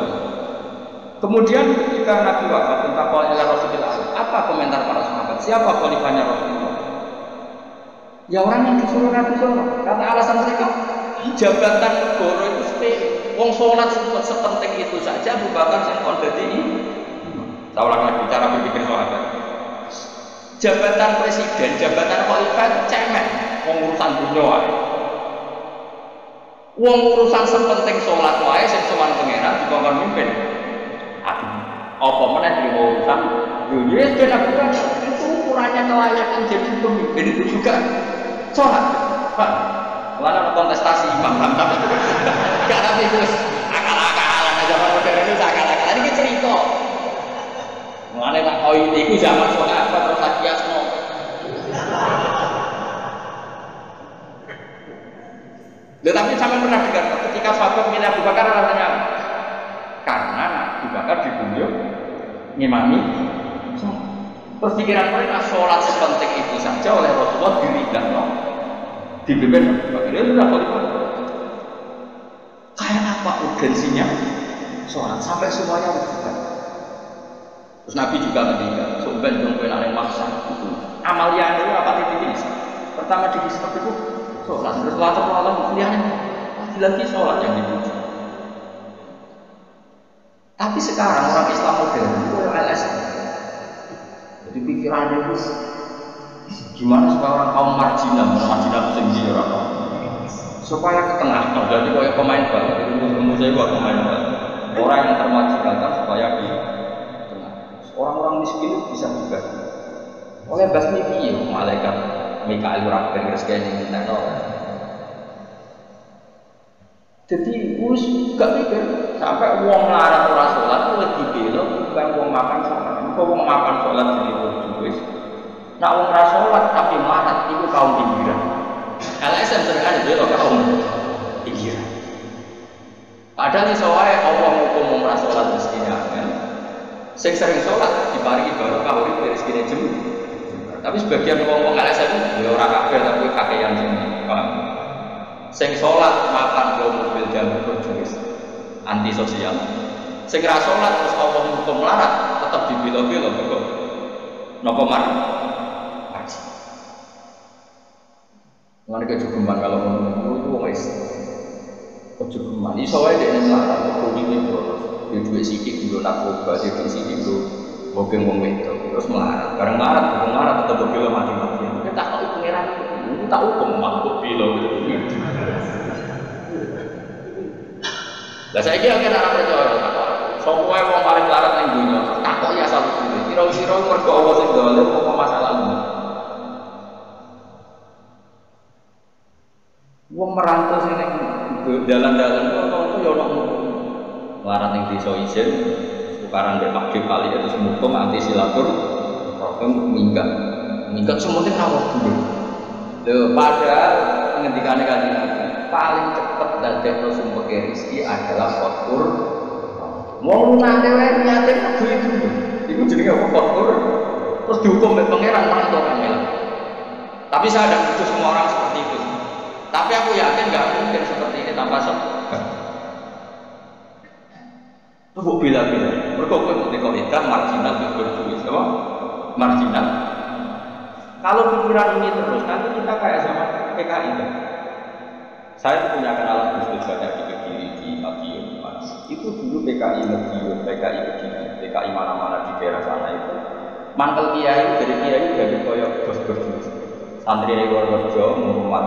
kemudian ketika Nabi wafat intakola ila rafiqil a'la apa komentar para sahabat siapa khalifahnya Rasulullah ya orang yang disuruh Nabi sholat karena alasan mereka jabatan negara itu sepele wong sholat sepenting itu saja bukan yang kondisi ini saya ulang lagi cara berpikir sahabat jabatan presiden, jabatan khalifah itu cemen wong urusan dunia wae wong urusan sepenting sholat wae sing sowan pangeran dikongkon mimpin apa meneh di urusan dunia sudah bukan itu ukurannya kelayakan jadi pemimpin itu juga sholat Pak malah kontestasi imam mantap gak tapi terus akal-akalan zaman modern itu akal-akalan ini cerita mengenai tak kau itu zaman sahabat terus kiasno tetapi sampai pernah dengar ketika sahabat milih Abu Bakar katanya karena Abu Bakar dibunuh ngimami terus pikiran mereka sholat sepenting itu saja oleh Rasulullah diridakno dipimpin akhirnya sudah khalifah kayak apa urgensinya sholat sampai semuanya rujukan terus Nabi juga meninggal sebenarnya nungguin aneh maksa amalia itu apa titik pertama di kitab itu sholat terus latar kemudian lagi sholat yang dipuji tapi sekarang orang Islam modern itu LSM jadi pikirannya itu gimana supaya orang kaum marginal itu sendiri orang supaya ke tengah jadi kayak pemain bal ilmu saya buat pemain bal orang yang termarginalkan supaya di tengah orang-orang miskin itu bisa juga oleh basmi piye malaikat Mikael Rabbin rezeki ini minta jadi us gak mikir sampai uang larat orang sholat itu lebih belo bukan uang makan sholat kalau uang makan sholat jadi berjuis nah uang sholat tapi larat itu kaum pinggiran LSM sering ada belo kaum pinggiran padahal soalnya Allah hukum uang sholat miskinnya kan sering sholat diparingi baru kau itu miskinnya jemu tapi sebagian uang LSM itu ya orang kafir tapi kakean sini paham sing sholat makan ke mobil jamu berjuis antisosial sing ra sholat terus Allah hukum melarat tetap dibilo-bilo kok napa mar Mengenai kejogeman kalau menurutku itu wes kejogeman. Iso wae dekne melarat kok ini boros. Dia duit sithik dulu narkoba, dia duit sithik dulu bogeng wong wedok. Terus melarat. Bareng melarat tetep bogel mati-mati. Kita tak tahu pangeran itu tak hukum makhluk bilo. Lah saiki akeh ora percaya tak kok. Sopo wae wong paling melarat ning dunya. Tak kok ya asal usule. Kira-kira mergo Allah sing dolen apa masalahmu? Wong merantau sing ning dalan-dalan kok ya ono melarat ning desa isin tukaran mbek Pak kali itu semukum anti silaturahim minggat semuanya rawat dulu. Lho padahal ngendikane Kanjeng Nabi paling cepet dadekno sumber rezeki adalah faktur. Wong nate wae niate kudu itu. Iku jenenge apa faktur? Terus dihukum oleh pangeran merantau kan ya. Tapi saya tidak butuh semua orang seperti itu. Tapi aku yakin nggak mungkin seperti ini tanpa sebab. Itu bila-bila. Mereka kok marginal berduit, apa? Marginal. Kalau pikiran ini terus, nanti kita kayak sama PKI kan? Saya punya kenalan Gus banyak di Kediri, di Madiun, itu dulu PKI Madiun, PKI Kediri, PKI mana-mana di daerah sana itu. Mantel kiai dari kiai dari koyok bos berduit. Santri dari Purworejo ngurmat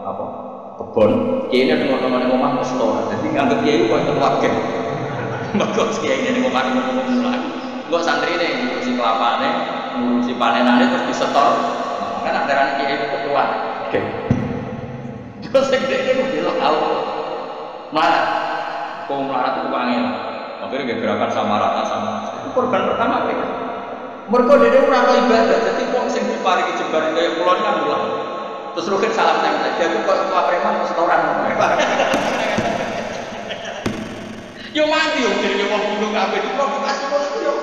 apa kebon, kiai ini teman-teman yang ngomong restoran, jadi nganggep kiai itu keluarga. Bagus kiai ini ngomong mulai, gua santri ini ngurusi kelapane, ngurusi panenannya terus disetor, kan antara kiai itu keluar. Oke. Terus segede ini bilang tahu, melarat, kau melarat itu panggil, akhirnya gerakan sama rata sama. Itu korban pertama mereka. Mereka dia orang ibadah, jadi kok sing diparingi jebar kayak pulau ini kan pulang. Terus Rukin salam tempel, dia tuh kok tua preman restoran. Yo mati yo jadi wong bunuh kabeh diprovokasi kok yo.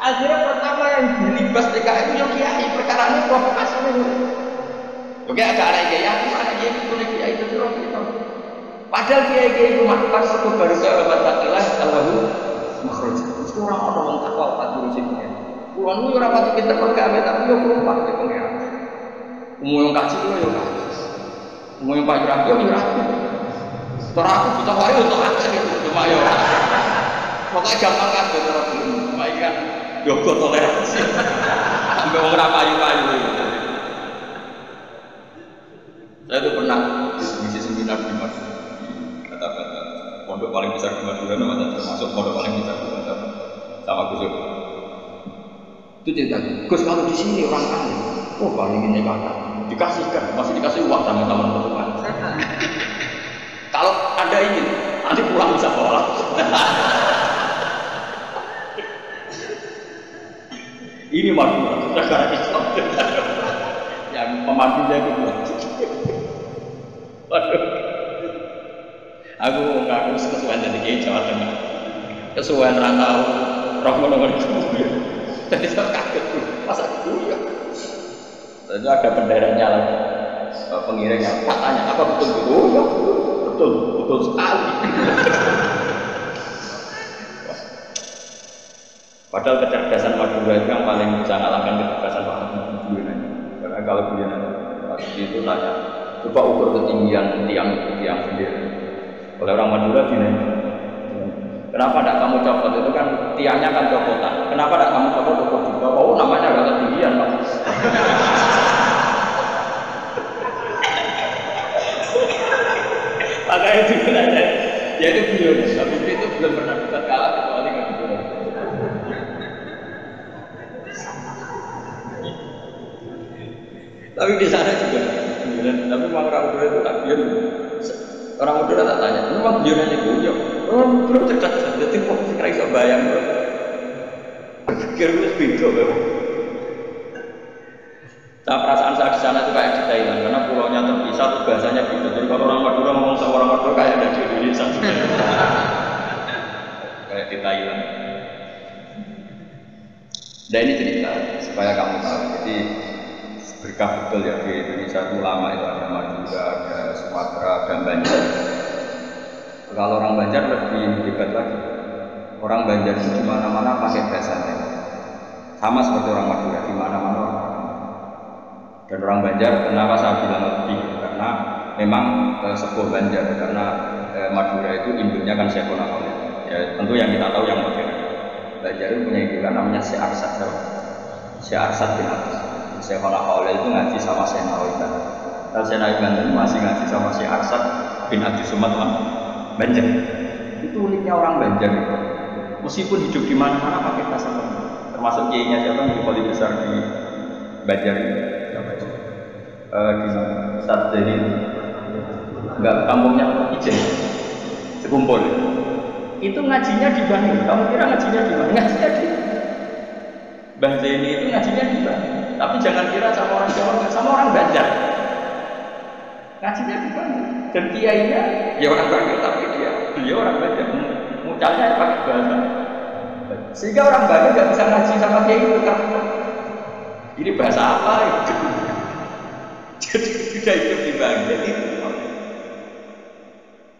Akhirnya pertama yang dilibas TKI itu yo kiai, perkara ini provokasi ini. Oke ada anak kiai, anak kiai itu kiai itu terus gitu. Padahal kiai itu makan satu baru saya dapat bakilah Allahu makhraj. Itu orang wong takwa tak ngurusin dia. Kulo nu ora pati pinter pegawe tapi yo keluar ke pengen. Umum yang kaji itu yo kaji. Umum yang payu rapi yo rapi. Cara aku butuh wae untuk akeh gitu cuma yo. Pokoke gampang kabeh cara dulu. Cuma iki kan yo go toleransi. Sampai wong ora payu-payu gitu. Saya itu pernah ngisi seminar di Madura. Kata-kata pondok paling besar di Madura namanya termasuk pondok paling besar di Madura sama Gus. Itu cerita, Gus kalau di sini orang kaya, oh paling ini kata, dikasihkan, masih dikasih uang sama teman-teman. Kalau Anda ingin, nanti pulang bisa bawa. Ini Madura, negara Islam. Yang pemandunya itu buat. Waduh, aku ngaku kesuwen dari Kiai Jawa Tengah, kesuwen rantau, roh-roh itu. Jadi saya kaget tuh, masa itu ya. Tentu ada benderanya lagi, pengiringnya. Katanya apa betul gitu? Oh ya betul sekali. Padahal kecerdasan Madura itu yang paling bisa mengalahkan kecerdasan Pak Madura. Karena kalau beliau itu tanya, coba ukur ketinggian tiang sendiri. Oleh orang Madura gini. Kenapa tidak kamu copot? Itu kan tiangnya kan copotan. Kenapa tidak kamu copot ukur juga? Oh namanya agak ketinggian Pak. Makanya itu ada. Ya itu beliau. Tapi itu belum pernah bisa kalah kecuali nggak gitu. Tapi di sana juga. Tapi memang orang Madura itu tak biar. Orang Madura tak tanya. Memang beliau nanya beliau. Orang Madura cerdas. Jadi kok sekarang bisa bayang. Pikir itu beda. Nah, perasaan saya di sana itu kayak di Thailand karena pulaunya terpisah, tuh bahasanya beda. Jadi kalau orang Madura ngomong sama orang Madura kayak ada di Indonesia. Kayak di Thailand. Dan ini cerita supaya kamu tahu. Jadi berkah betul ya di Indonesia itu lama itu ada Madura, ada Sumatera, ada Banjar. Kalau orang Banjar lebih hebat lagi. Orang Banjar itu di mana-mana pakai bahasa Thailand. Sama seperti orang Madura di mana-mana. Dan orang Banjar, kenapa saya bilang lebih? Karena memang sebuah Banjar, karena Madura itu induknya kan Syekhona Khalil. Ya tentu yang kita tahu yang modern. Banjar itu punya indukan namanya Syekh Arsad. Syekh Arsad bin Atis. Syekhona Khalil itu ngaji sama Syekh Nawawi Banten. Kalau Syekh Nawawi Banten masih ngaji sama Syekh Arsad bin Atis Sumatera Banjar. Itu uniknya orang Banjar itu. Meskipun hidup di mana-mana pakai bahasa Banjar. Termasuk kiainya siapa yang paling besar di Banjar ini. Di Ustadz dari enggak kampungnya Ijen sekumpul itu ngajinya di Bani. Kamu kira ngajinya di mana? Ngajinya di Bang Zaini itu ngajinya di Bani. Tapi jangan kira sama orang Jawa, sama orang Banjar ngajinya di Bani. Dan kiainya ya orang Banjar tapi beliau orang Banjar, mucalnya pakai bahasa, sehingga orang Bani nggak bisa ngaji sama kiai itu karena ini bahasa apa itu. Jadi sudah hidup di Banjar itu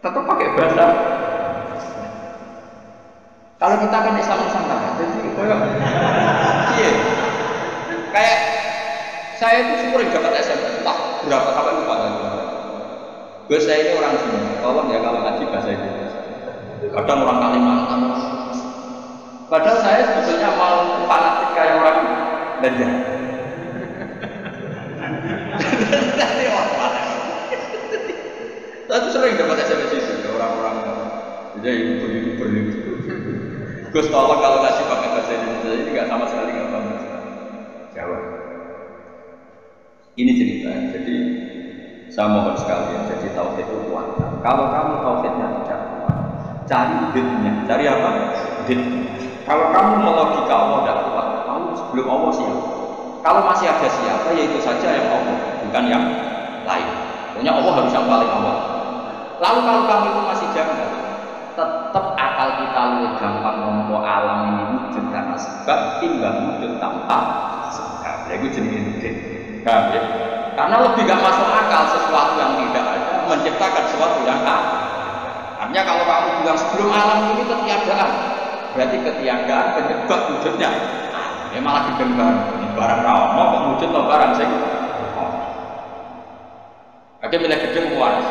tetap pakai bahasa. Kalau kita kan Islam Nusantara, jadi iya, kayak saya itu syukur dapat SMP, entah berapa sampai lupa lagi. Gue saya ini orang sini, tolong ya kalau ngaji bahasa Indonesia. Kadang orang Kalimantan, padahal saya sebetulnya mau fanatik kayak orang Banjar. Saya tuh sering dapat SMS itu orang-orang jadi youtuber Gus tolong kalau ngasih pakai bahasa Indonesia ini nggak sama sekali nggak paham Jawa. Ini cerita. Jadi saya mohon sekalian, jadi tauhid itu kuat. Kalau kamu tauhidnya tidak kuat, cari bidnya. Cari apa? Bid. Kalau kamu melogika Allah tidak kuat, kamu sebelum Allah siapa? Kalau masih ada siapa, yaitu saja yang Allah, bukan yang lain. Pokoknya Allah harus yang paling awal. Lalu kalau kamu itu masih janggal, tetap akal kita lebih gampang ngomong alam ini wujud karena sebab timbang wujud tanpa sebab. Ya itu jenis ya? Karena lebih gak masuk akal sesuatu yang tidak ada menciptakan sesuatu yang ada. Artinya kalau kamu bilang sebelum alam ini ketiadaan, berarti ketiadaan penyebab wujudnya. Ya malah didengar barang rawa, kok wujud no barang sing. Oke, milih gedeng waras.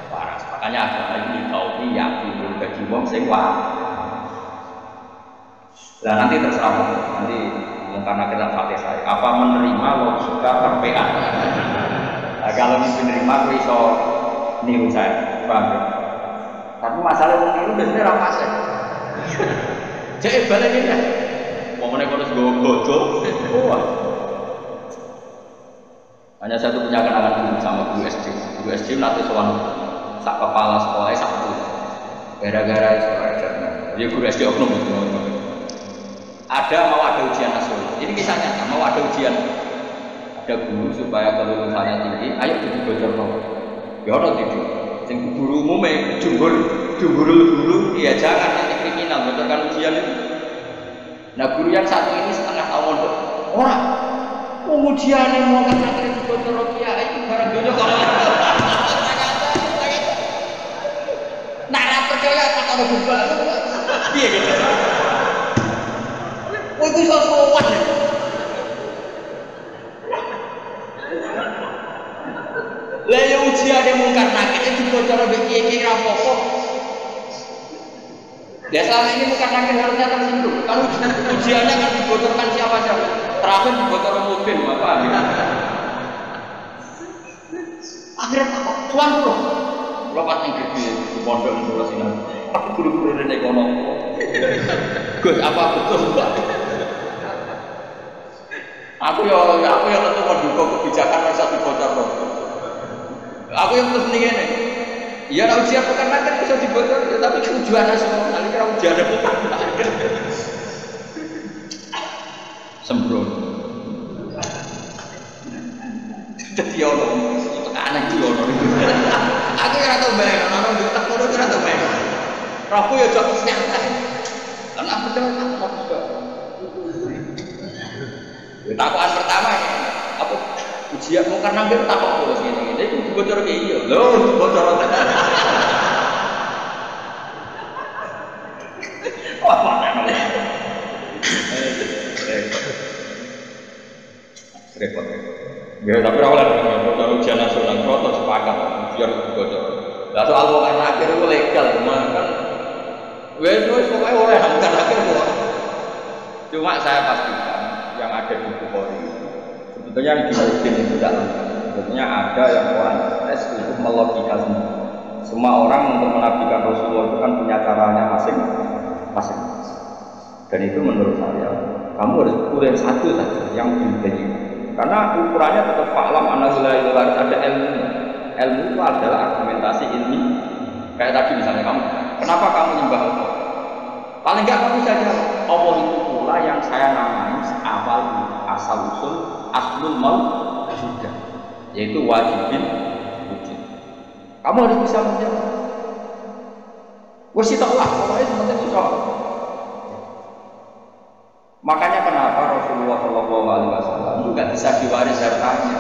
Waras. Makanya agama ini tauhid yakin bagi wong sing waras. Nah nanti terserah nanti karena kita fatih saya apa menerima logika perpean. Nah, kalau menerima aku iso niru saya, paham ya? Tapi masalah wong niru biasanya ra pas. Cek balik ini. Momennya kalau gue bodoh, hanya satu punya kenangan dulu sama guru SD. Guru SD nanti soal sak kepala sekolahnya satu. Gara-gara sekolah dia guru SD oknum itu. Ada mau ada ujian nasional. Ini kisah nyata mau ada ujian. Ada guru supaya kelulusannya tinggi, ayo jadi bocor no. Ya orang tidur. Sing guru umum guru, ya jangan nanti kriminal bocorkan ujian itu. Nah guru yang satu ini setengah tahun mondok. Orang ujiannya mau kan akhirnya bocor kiai itu barang dunia kalau nara percaya kata bubal iya gitu. Oh itu sosokan ya. Lah ya ujiannya mungkar nakit itu bocor kiai rapopo. Ya selama ini bukan nakit harusnya tersinggung. Kalau ujiannya kan dibocorkan siapa-siapa. Terakhir dibocor mobil, Bapak. Akhirnya kok tuan bro. Lopat yang gede di pondok sebelah sini. Aku guru-guru dari ekonomi. Gus, apa betul Pak? Aku yang tentu mendukung kebijakan yang satu bocor bro. Aku yang terus nih ini. Ya kalau ujian bukan nakit bisa dibocor, tapi ujian nasional. Kira ujian ada bukan nakit. Sembrono. Jadi ono tekanan iki ono. Aku ora tau bayang ono ditek kono ora tau bayang. Rohku ya jok nyantai. Lan aku bener tak juga. Ya takokan pertama apa ujian mau karena nggih takok terus ngene. Iku bocor ke iya. Lho, bocor tenan. Wah, mana repot. halal wong akhir itu legal, kan wes pokoknya oleh bukan akhir kok. Cuma saya pastikan yang ada di Bukhari itu sebetulnya yang dimungkin itu tidak lengkap. Sebetulnya ada yang orang tes untuk melogikasi. Semua orang untuk menabikan Rasulullah itu kan punya caranya masing-masing. Dan itu menurut saya kamu harus ukur yang satu saja yang berbeda. Karena ukurannya tetap fa'lam annahu harus ada ilmu. Ilmu itu adalah argumentasi ilmi. Kayak tadi misalnya kamu, kenapa kamu nyembah Allah? Paling enggak kamu bisa jawab, Allah itu pula yang saya namai awal asal usul aslul maut juga, yaitu wajibin wujud. Kamu harus bisa menjawab. Wes itu lah, pokoknya seperti itu. Makanya kenapa Rasulullah SAW juga bisa diwaris hartanya.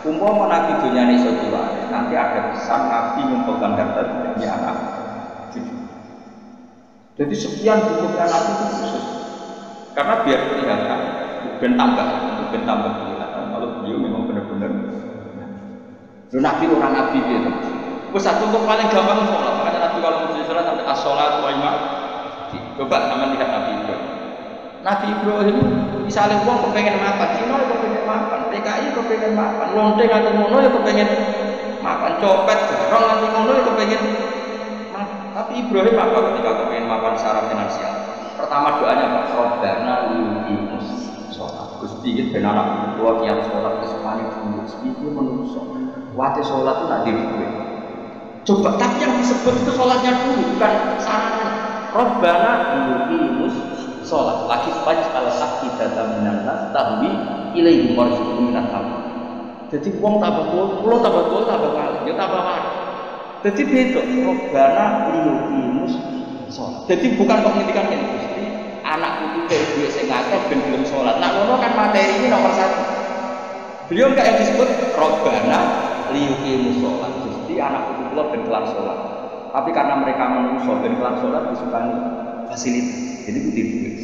Umpama Nabi dunia ini sudah diwaris, nanti ada pesan Nabi mengumpulkan harta demi anak cucu. Jadi sekian bukunya Nabi itu khusus, karena biar kelihatan, bukan tambah kelihatan. Kalau beliau memang benar-benar, Nabi orang Nabi gitu. Pusat untuk paling gampang sholat, makanya Nabi kalau mau sholat sampai as-sholat wa imam. Coba sama lihat Nabi Ibrahim. Nabi Ibrahim misalnya uang kepengen makan, Cina ya kepengen makan, PKI kepengen makan, lonteng atau mono ya kepengen makan, copet, garong nanti mono ya kepengen makan. Tapi Ibrahim apa ketika kepengen makan secara finansial? Pertama doanya apa? Robbana liuqimus sholat. Gusti iki ben anak kula kiat sholat kesempatan dulu. Iki menungso. Wate sholat itu nak diri. Coba tapi yang disebut itu sholatnya dulu, bukan sarana. Robbana liuqimus sholat lagi fajr al-afidata minan nas tahwi ilaihi warzuqhum minat thamarah. Jadi wong tambah kulo tambah kali, ya tambah wae. Jadi beda Robbana liyuqimus sholat. Jadi bukan kok ngendikan ngene Gusti, anak putu duwe sing akeh ben gelem sholat. Nah ngono kan materi ini nomor 1. Beliau enggak yang disebut Robbana liyuqimus sholat. Gusti anak putu kula ben kelar sholat. Tapi karena mereka menungso ben kelar sholat disukani fasilitas. Jadi putih duit.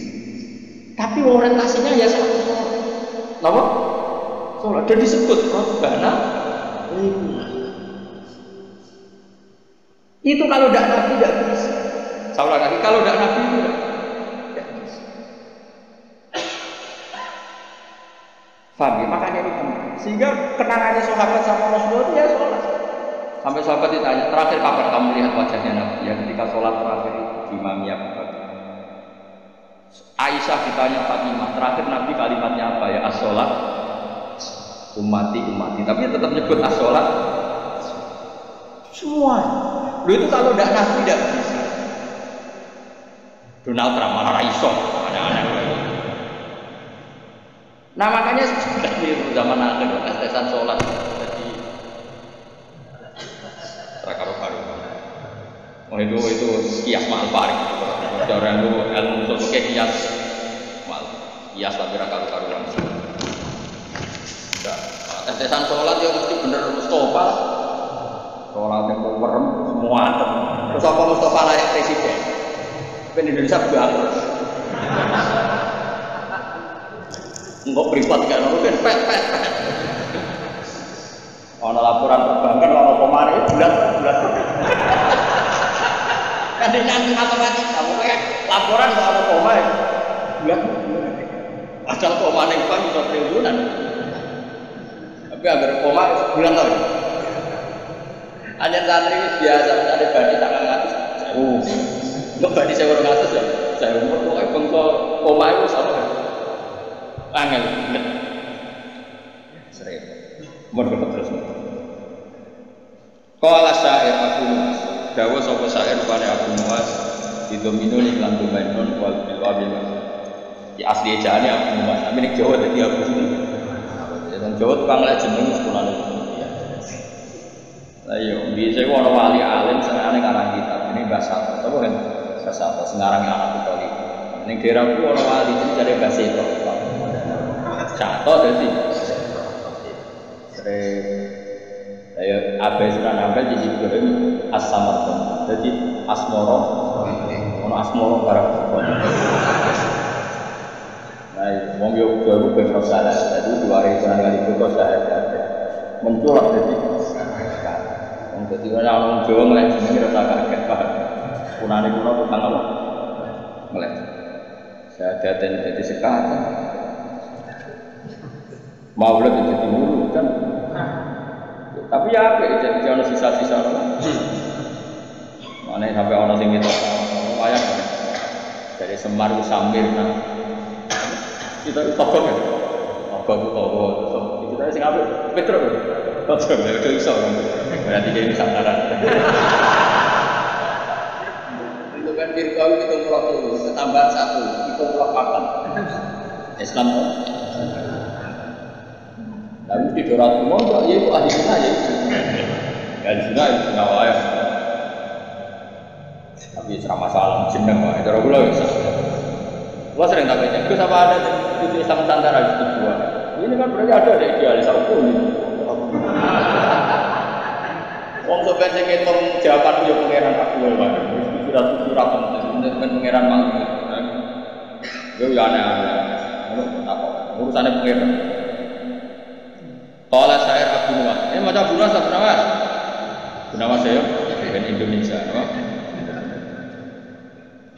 Tapi orientasinya ya satu sholat. Kenapa? Sholat. Dan disebut Robbana itu kalau tidak Nabi tidak bisa. Saya ulang lagi, kalau tidak Nabi itu tidak bisa. Faham ya? Makanya itu penting. Sehingga kenangannya sahabat sama Rasulullah dia sholat. Sampai sahabat ditanya, terakhir kapan kamu lihat wajahnya Nabi? Ya ketika sholat terakhir di Imami Abu Bakar. Aisyah ditanya Fatimah, terakhir Nabi kalimatnya apa ya? As-sholat ummati. Tapi tetap nyebut as-sholat semua. Lu itu kalau tidak Nabi tidak bisa. Donald Trump malah raiso aneh-aneh. Nah makanya sudah di zaman akhir tes-tesan sholat jadi karu-karu. Oh itu kias mahal paling. Orang itu ilmu usul pakai kias tapi karu-karuan. Tes-tesan sholat ya mesti bener Mustafa. Sholat yang merem semua. Terus apa Mustafa layak presiden? Tapi Indonesia banget. Enggak privat kan, mungkin pet. Ono laporan perbankan, ono komane bulat. Kan nanti matematika, pokoknya laporan ono koma bulat. Asal koma ning bank iso triliunan. Tapi agar koma bulan tau. Hanya santri biasa ada badi tangan ngatus. Enggak badi 1.200 ya. Saya umur pokoknya bengko koma itu sama. Angel, sering, mau terus. Kalau syair Abu Nuwas, dawa sopo syair pada Abu Nuwas, didomino nih kelam domainon wal bilwabil. Di asli ejaannya Abu Nuwas, tapi ini Jawa jadi Abu Nuwas. Dan Jawa tukang lah jeneng sekolah itu. Ayo, biasa orang wali alim senang ngarang kitab ini bahasa apa kan? Bahasa sengarang anak kita ini. Ini kira aku orang wali jadi cari bahasa itu. Contoh dari saya abai sunan abai jadi Ibrahim as-samarqand jadi asmoro ono asmoro barang nah wong yo kuwi ben salah jadi 2 hari sunan kali itu saya menculak jadi wong Jadi orang Jawa ngeliat jenenge rasa kaget paham. Punane kuno tukang apa? Ngeliat. Saya daten jadi sekatan. Mau lebih jadi mulu kan. Tapi ya apa jadi ono sisa-sisa. Mana sampai ono sing mitos wayang. Dari Semar Samir nah. Kita togok ya. Togok. Kita sing apik Petro. Togok ya udah iso. Berarti dia Nusantara. Itu kan virtual itu pulau ketambahan 1, itu pulau 4. Islam tuh. Lalu di dorat umum ya itu ahli sunnah ya. Ahli sunnah itu nawaya. Tapi serama salam jeneng kok. Itu orang bisa. Gua sering tak baca. Terus apa ada di Islam Nusantara itu dua. Ini kan berarti ada idealis hukum. Wong sampeyan sing ngitung jawaban yo pangeran aku wae. Wis surat dengan pangeran mang. Yo ya aneh-aneh. Ngono apa? Urusane pangeran. Qala syair Abu Nuwas. Maca Abu Nuwas Abu Nuwas. Abu Nuwas ya, ben Indonesia, no.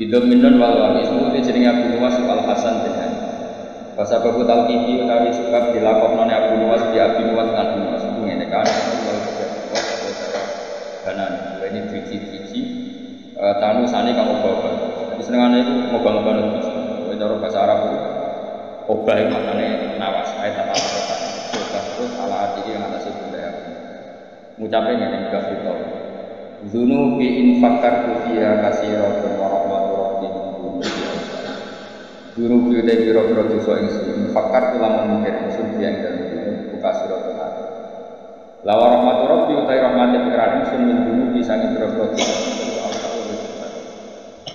Idominun wal waris itu jenenge Abu Nuwas Al Hasan dengan bahasa babu talqihi utawi sebab dilakokno Abu Nuwas di Abu Nuwas Abu Nuwas itu ngene kan. Kanan, ini biji-biji tanu sani kamu bawa. Jadi senengannya itu ngobang-ngobang biji. Kalau cara bahasa Arab itu obah itu maknanya nawas, ayat apa-apa. Terus ala hati yang atas itu benda. Ngucapin yang enggak gitu. Zunu bi infakar kufiya kasirotun warahmatullahi wabarakatuh. Zunu bi utai biro-biro dosa insun. Infakar itu lama mikir insun biang dan kasirotun. Lawa rahmatullahi utai rahmati pengeran insun min dulu bisa ngebro-bro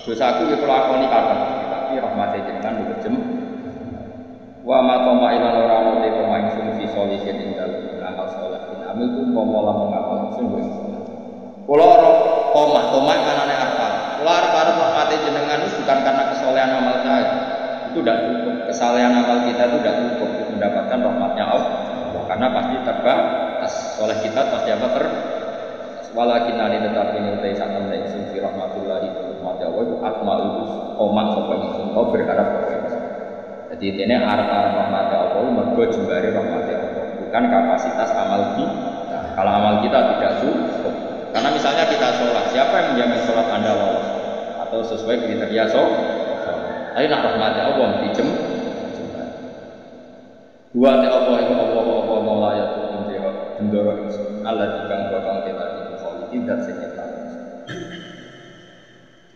dosa aku ya kalau aku ini kata tapi rahmati jenengan berjem wa matoma ilan orang utai koma insun fi solihin indal amal sholahin amil itu komola mengamal insun gue kalau orang koma kanannya apa kalau arep-arep rahmati jenengan itu bukan karena kesolehan amal saya itu tidak cukup kesalehan amal kita itu tidak cukup untuk mendapatkan rahmatnya Allah karena pasti terbatas oleh kita pasti apa walakin ani tetapi utai satam dan isun fi rahmatullahi rahmati Allah itu akmal itu omak sopan isun kau berharap kepada jadi ini arah rahmati Allah mergo jembari rahmati Allah bukan kapasitas amal kita kalau amal kita tidak cukup karena misalnya kita sholat siapa yang menjamin sholat anda lolos atau sesuai kriteria sholat tapi nak rahmati Allah dijem dua te Allah itu Allah maulaya bendoro insun Allah dikang bakal telat itu kholikin dan sekitar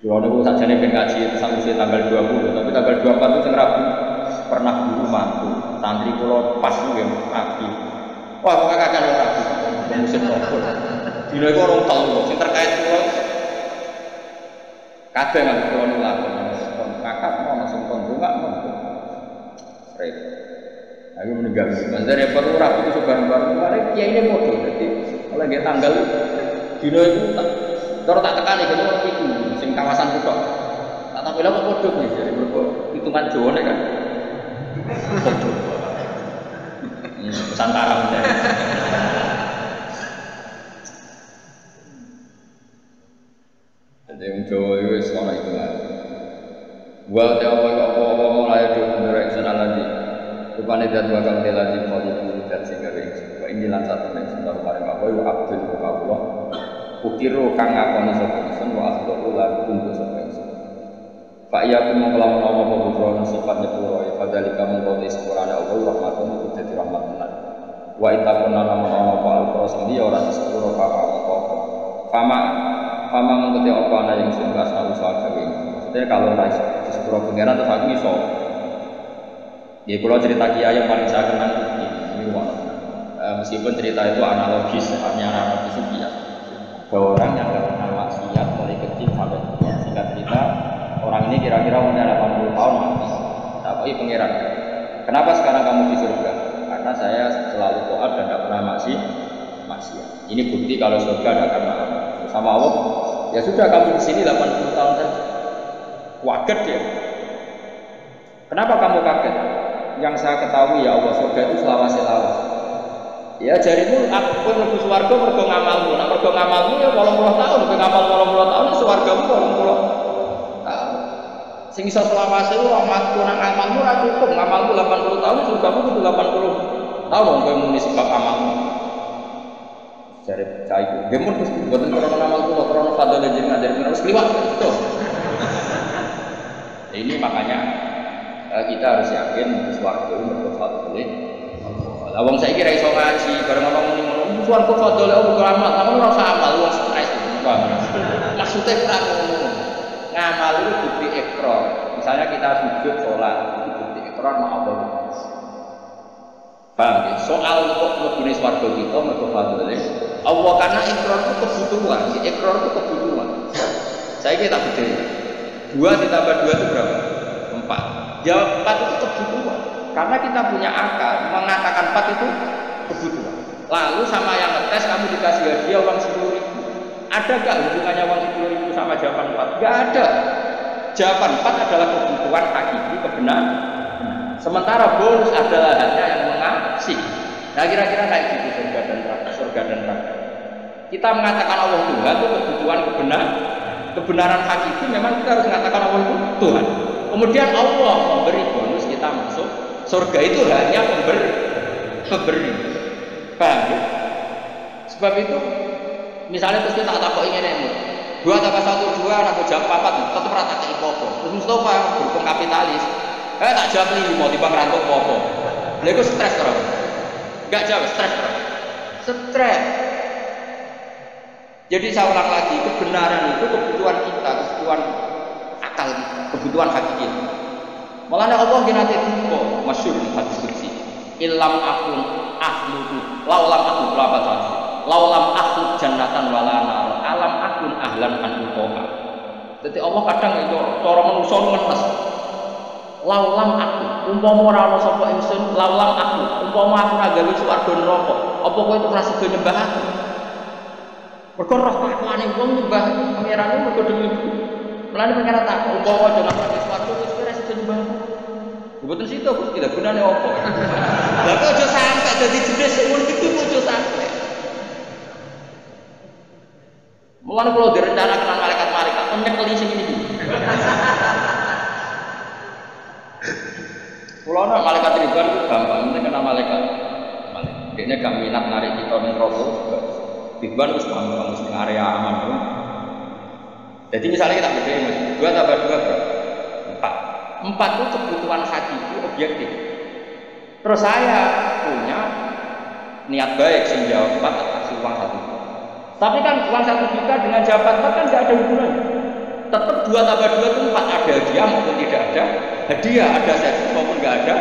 kalau niku sajane ben ngaji sampai tanggal 20 tapi tanggal 24 itu sing Rabu pernah guru mantu santri kula pas nggih pagi wah kok kakak ora Rabu musim nopol dina iku orang telu sing terkait kula kabeh nang kula nulakon kakak mau langsung kondonga mau aku meninggal. Maksudnya repot ora itu bareng-bareng kare kiai ini modho dadi oleh nggih tanggal dina iku tak tekani kene ora iku sing kawasan kok. Tak tampil kok modho iki jadi mergo hitungan Jawa nek kan. Nusantara meneh. Jadi wong Jawa iku wis ana hitungan. Wa ta'ala mulai bener insan Allah rupane dat bakal telati kholiku dat sing gawe wa ini lan satu nek sentar bareng apa yo abdul Allah ukiru kang ngakoni sapa insun wa akhdhu lan tunggu sapa insun fa iya kum kelamun apa bukro sifat nyepuro ya padalika mengko sepurane Allah rahmatun iku dadi rahmat tenan wa itakuna lamun apa alqura sing dia ora sepuro apa fama mengkete apa ana yang sing gak saru gawe maksudnya kalau ora sepuro pangeran terus aku iso ya kalau cerita kiai yang paling saya kenal ini meskipun cerita itu analogis, sebenarnya analogis itu biasa bahwa orang yang terkenal maksiat mulai kecil sampai singkat cerita orang ini kira-kira umurnya 80 tahun mati tapi pangeran kenapa sekarang kamu di surga? Karena saya selalu taat dan tidak pernah maksiat ini bukti kalau surga tidak karena sama Allah ya sudah kamu di sini 80 tahun saja waget ya kenapa kamu kaget? Yang saya ketahui ya Allah surga itu selawase-lawas Ya jarimu aku mlebu swarga mergo ngamalmu. Nek mergo ngamalmu ya 80 tahun, kowe ngamal 80 tahun swargamu 80 tahun. Sing iso selawase rahmatku nang amalmu ora cukup, ngamalmu 80 tahun surgamu kudu 80 tahun kowe muni sebab amalmu. Jare cah iku, nggih mun Gusti mboten krana amal kula krana fadhil jenengan ngajari terus kliwat betul. Ini makanya kita harus yakin swarga mergo fadhil. Lah wong saiki ra iso ngaji, bareng ana muni-muni swarga fadhil Allah amal, tapi ora usah amal wong stres. Maksudnya ora ngono. Ngamal itu bukti ikrar. Misalnya kita sujud sholat, itu bukti ikrar ma Allah. Paham ya? Soal untuk mlebu swarga kita mergo fadhil Allah karena ikrar itu kebutuhan, ikrar itu kebutuhan. Saya kita bedanya 2 ditambah 2 itu berapa? 4. Jawab 4 itu kebutuhan. Karena kita punya akal, mengatakan 4 itu kebutuhan. Lalu sama yang ngetes kamu dikasih hadiah uang 10.000. Ada gak hubungannya uang 10.000 sama jawaban 4? Gak ada. Jawaban 4 adalah kebutuhan hakiki kebenaran. Sementara bonus adalah hanya yang mengasih. Nah kira-kira kayak gitu surga dan neraka. Kita mengatakan Allah Tuhan itu kebutuhan kebenaran hakiki. Memang kita harus mengatakan Allah itu Tuhan. Kemudian Allah memberi bonus kita masuk surga itu hanya memberi. Paham ya? Sebab itu misalnya terus kita tak kok ingin nemu 2 tambah 1 2 aku jawab 4 tetap rata ke ipopo. Terus Mustafa berhukum kapitalis tak jawab 5 tiba ngerantuk popo. Lha iku stres terus. Enggak jawab stres terus. Stres. Jadi saya ulang lagi, kebenaran itu kebutuhan kita, kebutuhan akal kita, kebutuhan hakiki. Makanya Allah nanti itu masyhur di hadis qudsi. Illam akun ahluku, laulam akun labatat. Laulam akhluk jannatan wala nar, alam akun ahlan an utoha. Jadi Allah kadang itu cara manusa ngenes. Laulam aku, umpama ora ana sapa ingsun, laulam aku, umpama aku ora gawe swarga neraka, apa kowe itu ora sida nyembah aku? Mergo roh kelakuane wong nyembah pangerane mergo dhewe. Mulane pangeran tak umpama aja nek ora swarga wis ora sida nyembah aku. Mboten sida Gusti, lha gunane apa? Lah kok aja sampe dadi jenis ngono iki aja sampe. Mulane kula direncanakan malaikat-malaikat nyekeli sing iki. Kalau nak malaikat Ridwan itu gampang, ini kena malaikat. Dia gak minat narik kita ning rokok juga. Ridwan itu gampang, di area aman. Jadi misalnya kita bedain, 2 tambah 2 berapa? 4. 4 itu kebutuhan hakiki objektif. Terus saya punya niat baik sing jawab 4 kasih uang 1. Tapi kan uang 1 juta dengan jawaban 4 kan tidak ada hubungannya. Tetap 2 tambah 2 itu 4, ada hadiah maupun tidak ada hadiah, ada servis maupun tidak ada.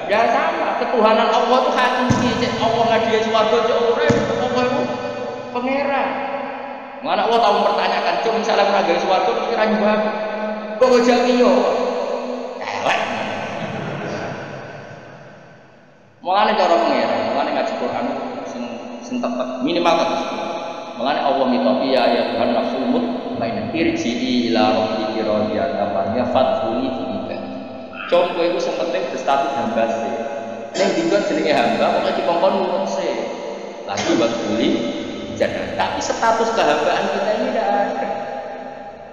Ya sama, ketuhanan Allah itu hakiki. Allah hadiah swarga cek urip, Allah itu pangeran. Mana Allah tahu mempertanyakan, cuma misalnya ora gawe swarga kira nyembah aku. Kok jawab iya? Elek. Mulane cara pangeran, mulane ngaji Quran sing tetep minimal terus. Mulane Allah mitopi ya Tuhan nafsul mutmainnah irji'i ila rabbiki radiyatan mardiyyah fadkhuli fi ibadi. Cung kowe iku sing penting berstatus hamba sih. Ning dinggon jenenge hamba kok dikongkon nurut sih. Lagi fadkhuli jannah. Tapi status kehambaan kita ini tidak ada.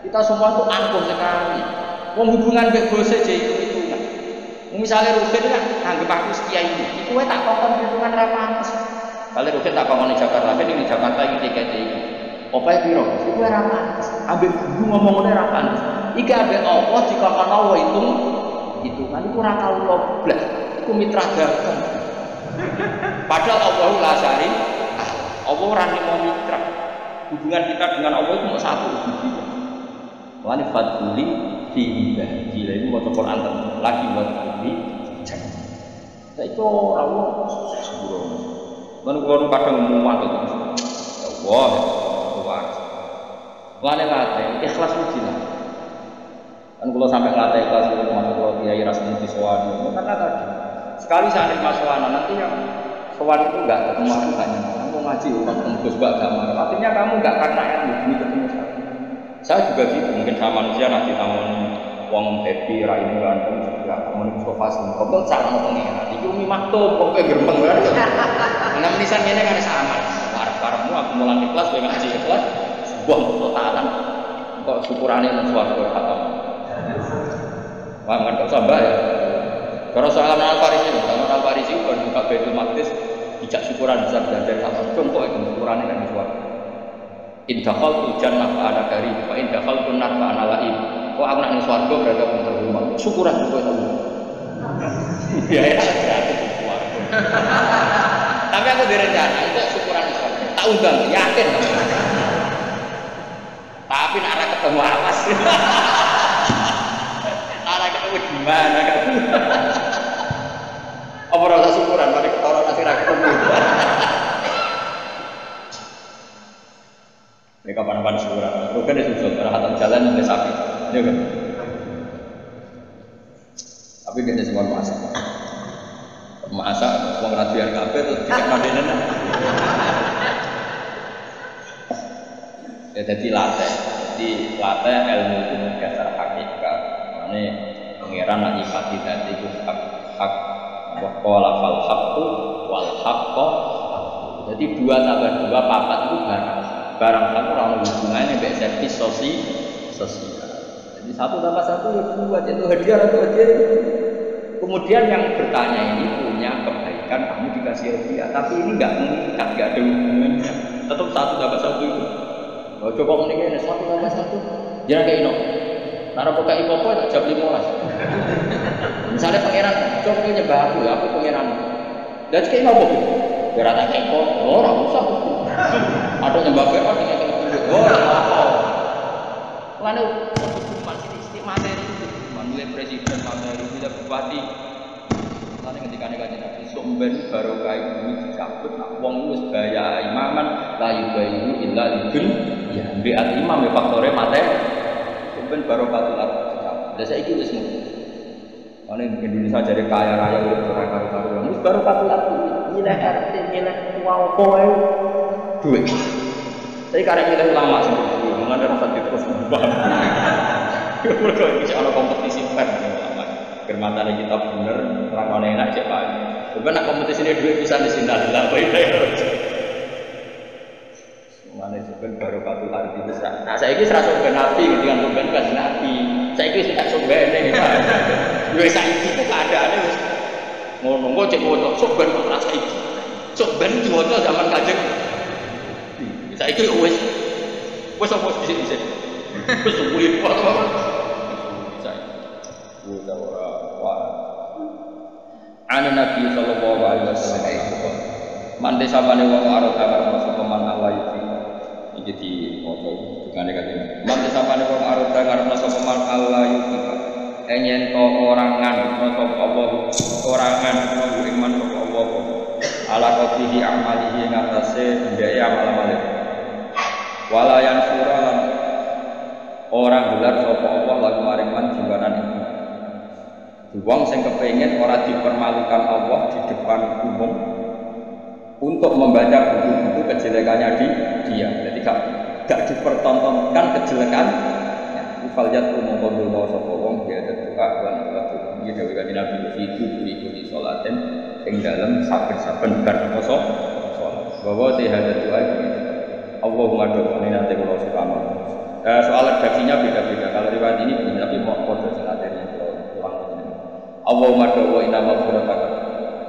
Kita semua tuh angkuh sekali. Wong hubungan mbek bose je itu. Misalnya Ruben kan anggap aku sekian ini. Iku tak kongkon hubungan ra pantes. Kalau Ruben tak kongkon di Jakarta, kan di Jakarta iki tiket iki. Opo piro? Iku ora pantes. Ambek guru ngomongane ora pantes. Iki ambek Allah dikongkon Allah hitungan iku ora kawula blas. Iku mitra dagang. Padahal Allah la syari. Allah ora nimo mitra. Hubungan kita dengan Allah itu cuma satu biji. Wani fadli fi ibadi. Gila itu maca Quran lagi buat bumi. Saya itu Allah sembrono. Lan kulo kadang muat itu. Ya Allah, kuat. Wani late ikhlas uji lah. Kan kulo sampai late ikhlas kulo kulo kiai rasane disowani. Karena tadi sekali saya ning maswana nanti yang sowan itu enggak ketemu aku hanya mau ngaji orang tembus bak gamar. Artinya kamu enggak karena ilmu ketemu saya. Saya juga gitu, mungkin sama manusia nanti tamu wong happy ra ini ganteng juga temen sofa kok cara pengen iki umi maktub kok grempeng kan nang nisan ngene kan sama arep-arepmu aku mulang ikhlas kowe ngaji ikhlas sebuah totalan kok syukurane nang swarga khatam wah nggak sabar ya kalau soal Al-Farisi kan buka Baitul Maqdis dijak syukuran besar dari khatam kok itu syukurane nang swarga in dakhaltu jannah fa ana karim wa in dakhaltu nar fa ana laim kok aku nak ning swarga berarti aku terima syukuran kowe tahu ya tapi aku direncana itu syukuran swarga tak undang yakin tapi nak ketemu awas arah ketemu di mana kan apa rasa syukuran mari ketara nasi ra ketemu ini kapan-kapan syukuran itu kan disusul hatam jalan yang sapi ya kan tapi dia semua masak uang radian kabeh terus dikek madenen ya jadi latih ilmu itu dasar hakikat ini pengiran nak nyifati dadi itu hak waqala fal haqqu wal haqqo jadi 2 tambah 2 papat itu barang kan orang hubungannya mbek servis sosial jadi 1 tambah 1 ya 2 itu hadiah atau hadiah kemudian yang bertanya ini punya kebaikan kamu dikasih hadiah tapi ini enggak mengikat enggak ada hubungannya tetap 1 tambah 1 itu oh, coba mendingin 1 tambah 1 jangan kayak ini nara buka ipopo tak jam 15 misalnya pangeran coba nyembah aku ya aku pangeran dan kayak apa gitu biar tak kepo orang usah ada nyembah berat dengan tunjuk orang apa lalu hukuman sini materi mulai presiden materi tidak bupati lalu ketika negatif nabi sumber baru kain bumi dicabut nak wong wis bahaya imaman layu bayu illa lidun ya biat imam ya faktornya materi sumber baru katulat dan saya ikut semua karena Indonesia jadi kaya raya udah berkali-kali wis baru katulat nilai RT nilai wow kowe duit saya karena nilai ulama sendiri mengenai rasa terus berubah mereka bisa ada kompetisi fair ulama bermatanya kita bener orang enak cek pak sebenarnya kompetisi ini duit bisa disindar lah mana sebenarnya baru katu arti besar nah saya ini serasa sobat nabi dengan sobat kan nabi saya ini tidak sobat ini duit saya itu keadaannya ngomong cek foto sobat kok rasa itu sobat itu foto zaman kajeng saya itu wes apa bisa wes suwi apa saya udah orang ana nabi sallallahu alaihi wasallam man desa pane wong arep kamar masuk peman Allah iki iki di foto dikane kanjeng man desa pane wong arep kamar masuk peman Allah iki enyen to orang nganut sapa Allah orang nganut iman sapa Allah ala qadhihi amalihi ngatasé ndek amal-amal walayan suralan orang gelar sapa Allah lagu maring man jiwanan itu wong sing kepengin ora dipermalukan Allah di depan umum untuk membaca buku-buku kejelekannya dia jadi gak dipertontonkan kejelekan faljat umum kodul sapa wong dia doa lan Allah iki dawuh kanjeng Nabi itu di salaten ing dalem saben-saben bar poso salat bahwa tiada doa Allahumma do'ani nanti kalau suka amal soal redaksinya beda-beda kalau riwayat ini begini tapi mau kode materi Allahumma do'ani maghfirataka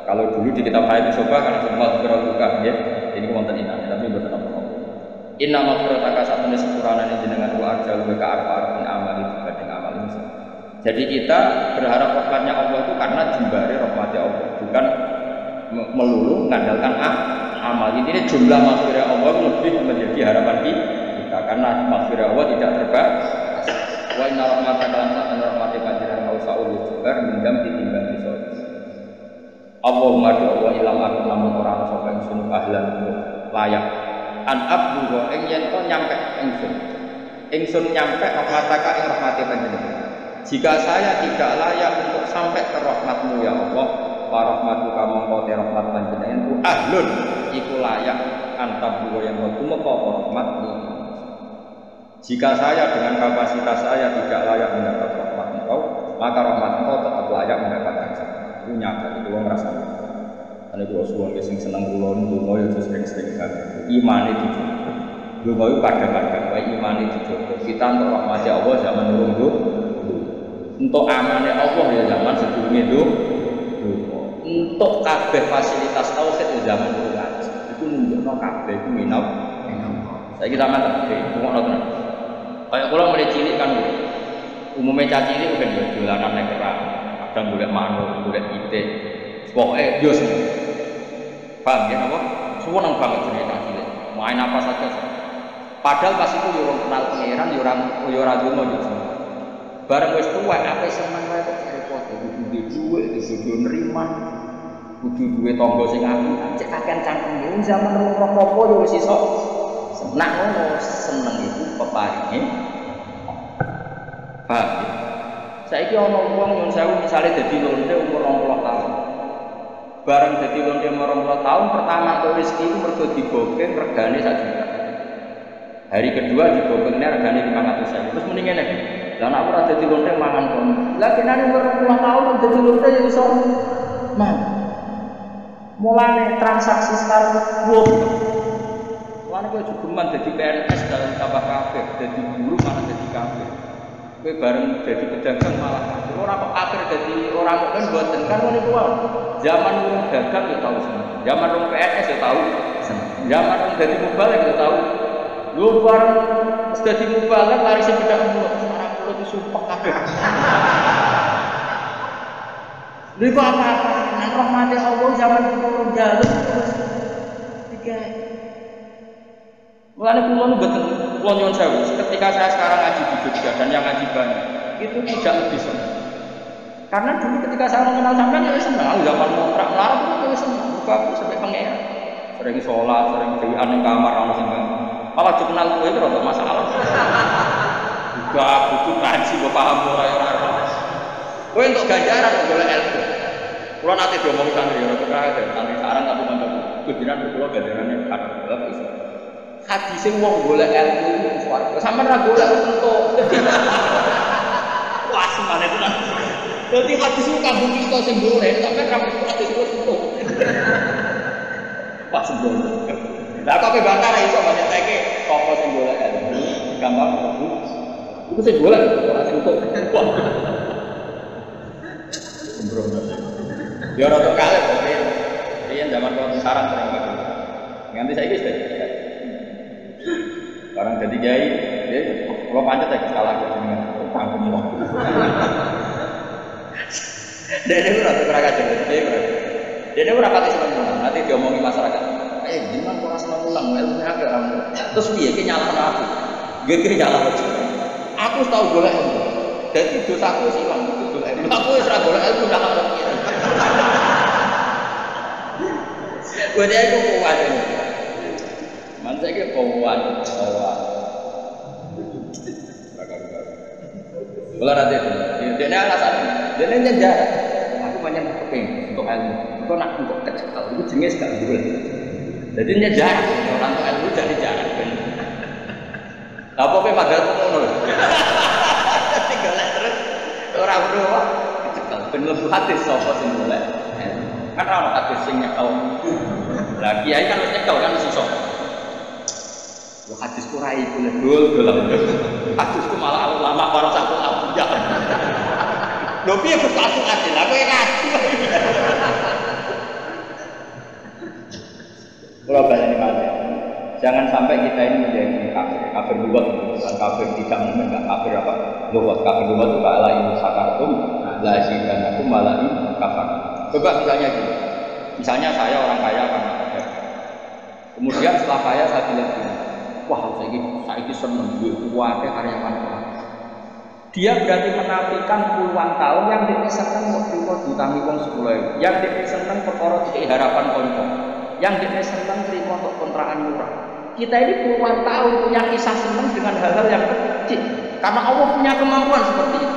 kalau dulu di kitab Hayat Soba karena semua maghfirataka ya ini wonten inane tapi mboten apa-apa inna maghfirataka satune sepurane jenengan wa arjal wa ka'arfa'in amali dibanding amal ini jadi kita berharap rahmatnya Allah itu karena jembare rahmatnya Allah bukan melulu mengandalkan amal ini jumlah maghfirah Allah lebih menjadi harapan kita karena maghfirah Allah tidak terbatas wa inna rahmataka lan satana rahmati panjenengan mausaul jubar mendam ditimbang disol Allahumma doa ilam aku namun orang sapa ingsun ahlan layak an abdu wa ing yen to nyampe ingsun nyampe rahmataka ing rahmati panjenengan jika saya tidak layak untuk sampai ke rahmatmu ya Allah wa rahmatuka mongko te rahmat panjenengan ku ahlun iku layak antab wa yang tumeka rahmatmu jika saya dengan kapasitas saya tidak layak mendapat rahmat engkau maka rahmat engkau tetap layak mendapatkan zakat. Itu nyata, itu lo ngerasa. Karena kalau suami sing seneng kulo itu mau ya sering-sering banget. Iman itu juga. Dulu itu kadang-kadang, iman itu juga. Kita untuk rahmatnya Allah zaman dulu. Untuk amannya Allah ya zaman sebelumnya itu. Untuk kabeh fasilitas tauhid ya zaman dulu ngaji. Itu nunjukno kabeh itu minat. Saya kita mati, tengok nonton. Kayak kalau mulai cilik kan, umumnya caci cilik udah berjalanan naik kerang, kadang boleh manuk, boleh itik, pokoknya jos. Paham ya apa? Semua nang banget cerita cilik, main apa saja. Padahal pas itu orang kenal pangeran, orang dungo juga. Bareng wis tuwa, apa seneng wae kok repot, kudu duwe, kudu nerima, kudu duwe tangga sing apik, cek kakean cangkem iki zaman rokok yo wis iso. Nak ngono seneng itu peparinge. Paham ya? Saiki ana wong nyun sewu misale dadi lonte umur 20 tahun. Bareng dadi lonte umur 20 tahun pertama entuk rezeki itu mergo digogeng regane 1 juta. Hari kedua digogengnya regane 500.000. Terus mending ngene. Lah nek ora dadi lonte mangan kono. Lah kenane umur 20 tahun dadi lonte ya iso mangan. Mulane transaksi sekarang kuwi karena gue juga jadi PNS dalam tambah kafir, jadi guru malah jadi kafir. Gue bareng jadi pedagang malah kafir. Orang kok kafir jadi orang mukmin buatan kan mau dijual. Zaman orang dagang ya tahu semua. Zaman orang PNS ya tahu. Zaman orang jadi mubalek ya tahu. Lu bareng jadi mubalek lari sepeda mulut. Sekarang mulut disumpah kafir. Lu kok apa-apa? Nang rahmatnya Allah zaman turun jalur terus tiga. Mulanya pulau betul, pulau nyon sewu. Ketika saya sekarang ngaji di Jogja dan yang ngaji banyak, itu tidak lebih senang. Karena dulu ketika saya mengenal sampean ya senang. Zaman kontrak larang itu senang. Buka aku sampai pengen. Sering sholat, sering dewan di kamar, orang senang. Malah dikenal gue itu ada masalah. Buka butuh ngaji, gue paham orang-orang. Gue untuk ganjaran boleh ilmu. Pulau nanti diomongin santri, orang santri sarang tapi mantap. Kejiran pulau ganjarannya ada berapa sih? Hadis sing wong golek ilmu itu swarga. Sampeyan ra golek entuk. Wah, semane tenan. Dadi hadis itu kampung kita sing golek, sampeyan ra hadis itu entuk. Wah, sembrono. Lah kok kebakar iso banyak teke apa sing golek ilmu. Gampang mlebu. Iku sing golek ora sing entuk. Sembrono. Ya ora tok kalih kok. Riyen zaman kon sarang sering banget. Nganti saiki wis orang jadi kiai, kalau pancet ya salah dengan tanggung jawab. Dia berapa kerja dia berapa kali senang pulang. Nanti diomongi masyarakat. Jangan kurang senang pulang, ilmunya agak ramai. Terus dia nyala aku, dia kira nyala aku. Aku tahu boleh ilmu. Jadi dosaku hilang itu boleh ilmu. Aku serah boleh ilmu dah ada. Gue dia itu kuat ini. Man saya ke kawan. Kalau nanti dia alasan, dia nyejar. Aku banyak keping untuk ilmu. Kau nak untuk kecekal, itu jengis gak boleh. Jadi nyejar orang untuk ilmu jadi jarak. Apa padahal kok ngono. Tinggal terus orang berdua kecekal. Ben lebu hati sapa sing golek. Kan ora hati sing nyekel. Lah kiai kan wis nyekel kan iso. Lo hadis kurai boleh dol. Hadisku malah ulama para satu abjad. Lho piye kok satu adil? Aku yang ngaji. Kalau balik mana? Jangan sampai kita ini menjadi kafir luwat, bukan kafir tidak mungkin, enggak kafir apa? Luwat, kafir luwat itu kala ini sakartum, lazi dan aku malah ini kafir. Coba misalnya gini. Misalnya saya orang kaya kan. Kemudian setelah kaya saya bilang gini. Wah, saya ini senang kuatnya karyawan. Dia berarti menafikan puluhan tahun yang dia senang mau diutangi uang 10.000, yang dia senang perkara harapan konco, yang dia senang terima untuk kontrakan murah. Kita ini puluhan tahun punya kisah senang dengan hal-hal yang kecil, karena Allah punya kemampuan seperti itu.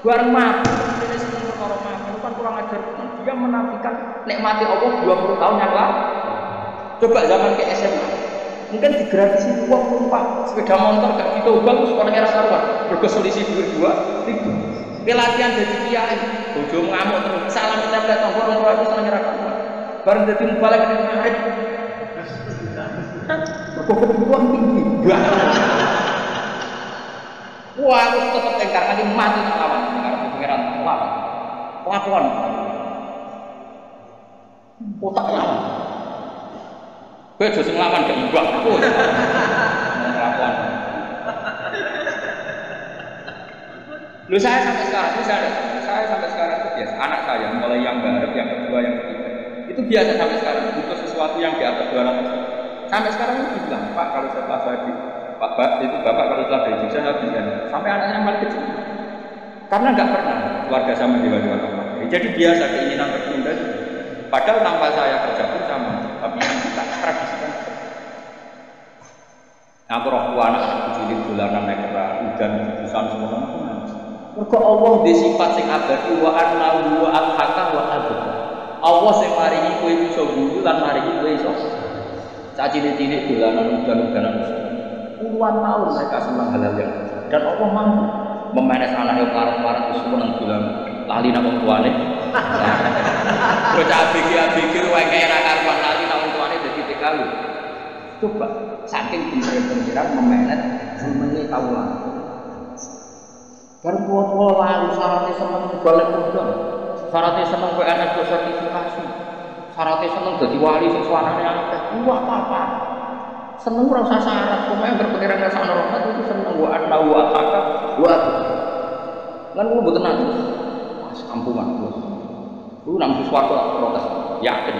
Barang mati, dia senang perkara mati, itu kan kurang ajar. Dia menafikan nikmati Allah 20 tahun yang lalu. Coba zaman ke SMA. Mungkin digratisin uang numpak sepeda motor gak ditobang sekolahnya rasa ruang berkeselisih 2 ribu Ki latihan dadi kiai, bojo ngamuk terus salam tempel tonggo orang tua itu seneng ra kamu. Bareng dadi mubalek ning ngarit. Kok kebutuhan tinggi. Wah, aku tetep engkar nanti mati tak lawan karep pengiran lawan. Kelakuan. Otak lawan. Kowe aja sing lawan gak imbang aku. Kelakuan. Lu saya sampai sekarang itu saya sampai sekarang itu biasa. Anak saya mulai yang garep, yang kedua, yang ketiga itu biasa sampai sekarang butuh sesuatu yang di atas 200. Sampai sekarang itu dibilang, Pak kalau setelah saya di Bapak itu Bapak kalau setelah dari Jogja saya bisa sampai anaknya yang paling kecil. Karena nggak pernah keluarga saya mendewa-dewakan materi. Jadi biasa keinginan tertunda. Padahal tanpa saya kerja pun sama. Tapi kita tradisikan. Aku roh anak kecil bulanan nekra hujan hujan semua. Mergo Allah di sifat sing abadi wa annahu wa al-haqa wa al-abad. Allah sing maringi kowe iso guru lan maringi kowe iso. Cacile-cile dolanan udan-udanan puluhan tahun mereka senang halal yang dan Allah mampu memanes anak yang parah-parah itu senang dolan lali nang wong tuane. Bocah abg wae kaya ra karuan lali nang wong tuane dadi TKW. Coba saking pinter-pinteran memanes senenge kawula. Baru tua-tua lalu syaratnya seneng balik modal, syaratnya seneng PNS sertifikasi, syaratnya seneng jadi wali sesuatu yang ada. Apa-apa seneng rasa syarat, pemain berpikiran rasa normal itu seneng buat tahu apa buat kan lu buat nanti mas kampungan lu nang sesuatu protes yakin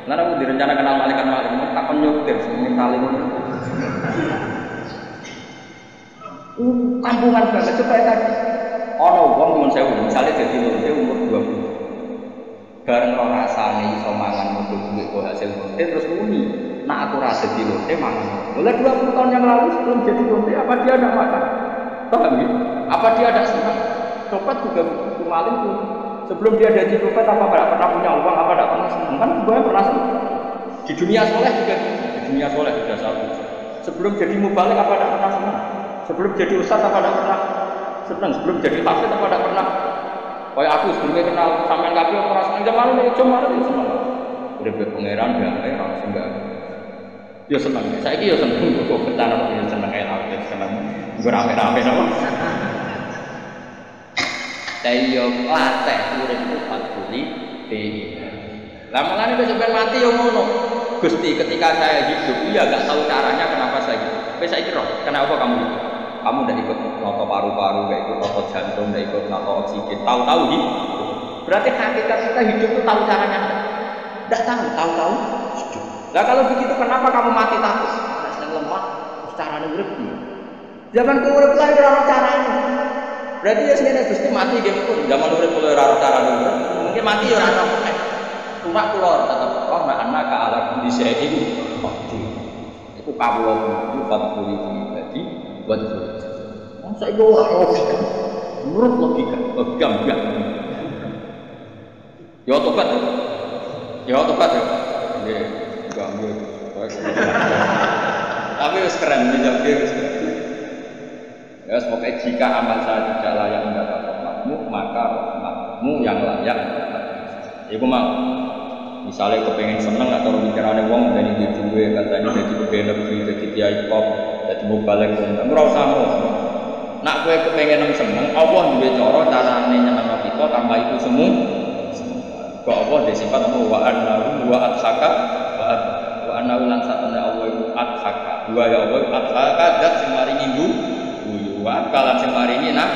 karena aku direncana kenal malaikat takkan nyutir semuanya kali kampungan banget coba tadi ono wong nyuwun sewu misalnya jadi lonte umur 20 bareng roh rasane iso mangan untuk duit kok hasil lonte terus muni nak aku rasa jadi lonte mangan mulai 20 tahun yang lalu sebelum jadi lonte apa dia ada makan paham ya? Apa dia ada senang copet juga maling tuh sebelum dia jadi copet apa tidak pernah punya uang apa tidak pernah senang kan gue pernah senang di dunia soleh juga di dunia soleh sudah satu sebelum jadi mubalik apa tidak pernah senang sebelum jadi ustadz apa tidak pernah senang sebelum jadi hafid apa tidak pernah kayak aku sebelumnya kenal sampean kabeh ora seneng zaman ini cuma itu seneng udah berpangeran damai langsung enggak ya seneng saiki ya seneng kok bertahan ya seneng kayak hafid seneng rame-rame napa saya latih urip itu patuli lama-lama besok mati ya ngono Gusti ketika saya hidup iya gak tahu caranya kenapa saya hidup tapi saya kira kenapa kamu hidup kamu udah ikut noto paru-paru gak ikut noto jantung gak ikut noto oksigen tahu-tahu hidup berarti hakikat kita hidup itu tahu caranya enggak tahu hidup nah kalau begitu kenapa kamu mati takut karena sedang lemah caranya urip zaman urip lah ora caranya berarti ya sebenarnya Gusti mati dia pun zaman urip ora caranya mungkin mati ya ora ono cuma kula tetep roh nek anak ka ala kondisi iki iku kawula itu patuli jadi buat masa itu ora logika menurut logika enggak ya tobat ya enggak tapi wis keren menjawab wis ya semoga jika amal saya tidak layak mendapat rahmatmu maka rahmatmu yang layak iku mau misalnya kepengen seneng atau pikirannya wong dari di duwe katanya jadi kebener jadi kiai pop jadi mubalek ora usah nak kowe kepengen seneng Allah duwe cara carane nyenengno kita tanpa itu semu kok Allah di sifat wa annahu wa atsaka wa annahu lan satune Allah iku atsaka wa ya Allah atsaka zat sing maringi guyu wa kalan sing maringi nak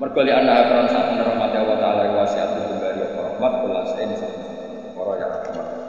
mergo li ana akron satune rahmat Allah taala wasiat bari rahmat kula saen para ya rahmat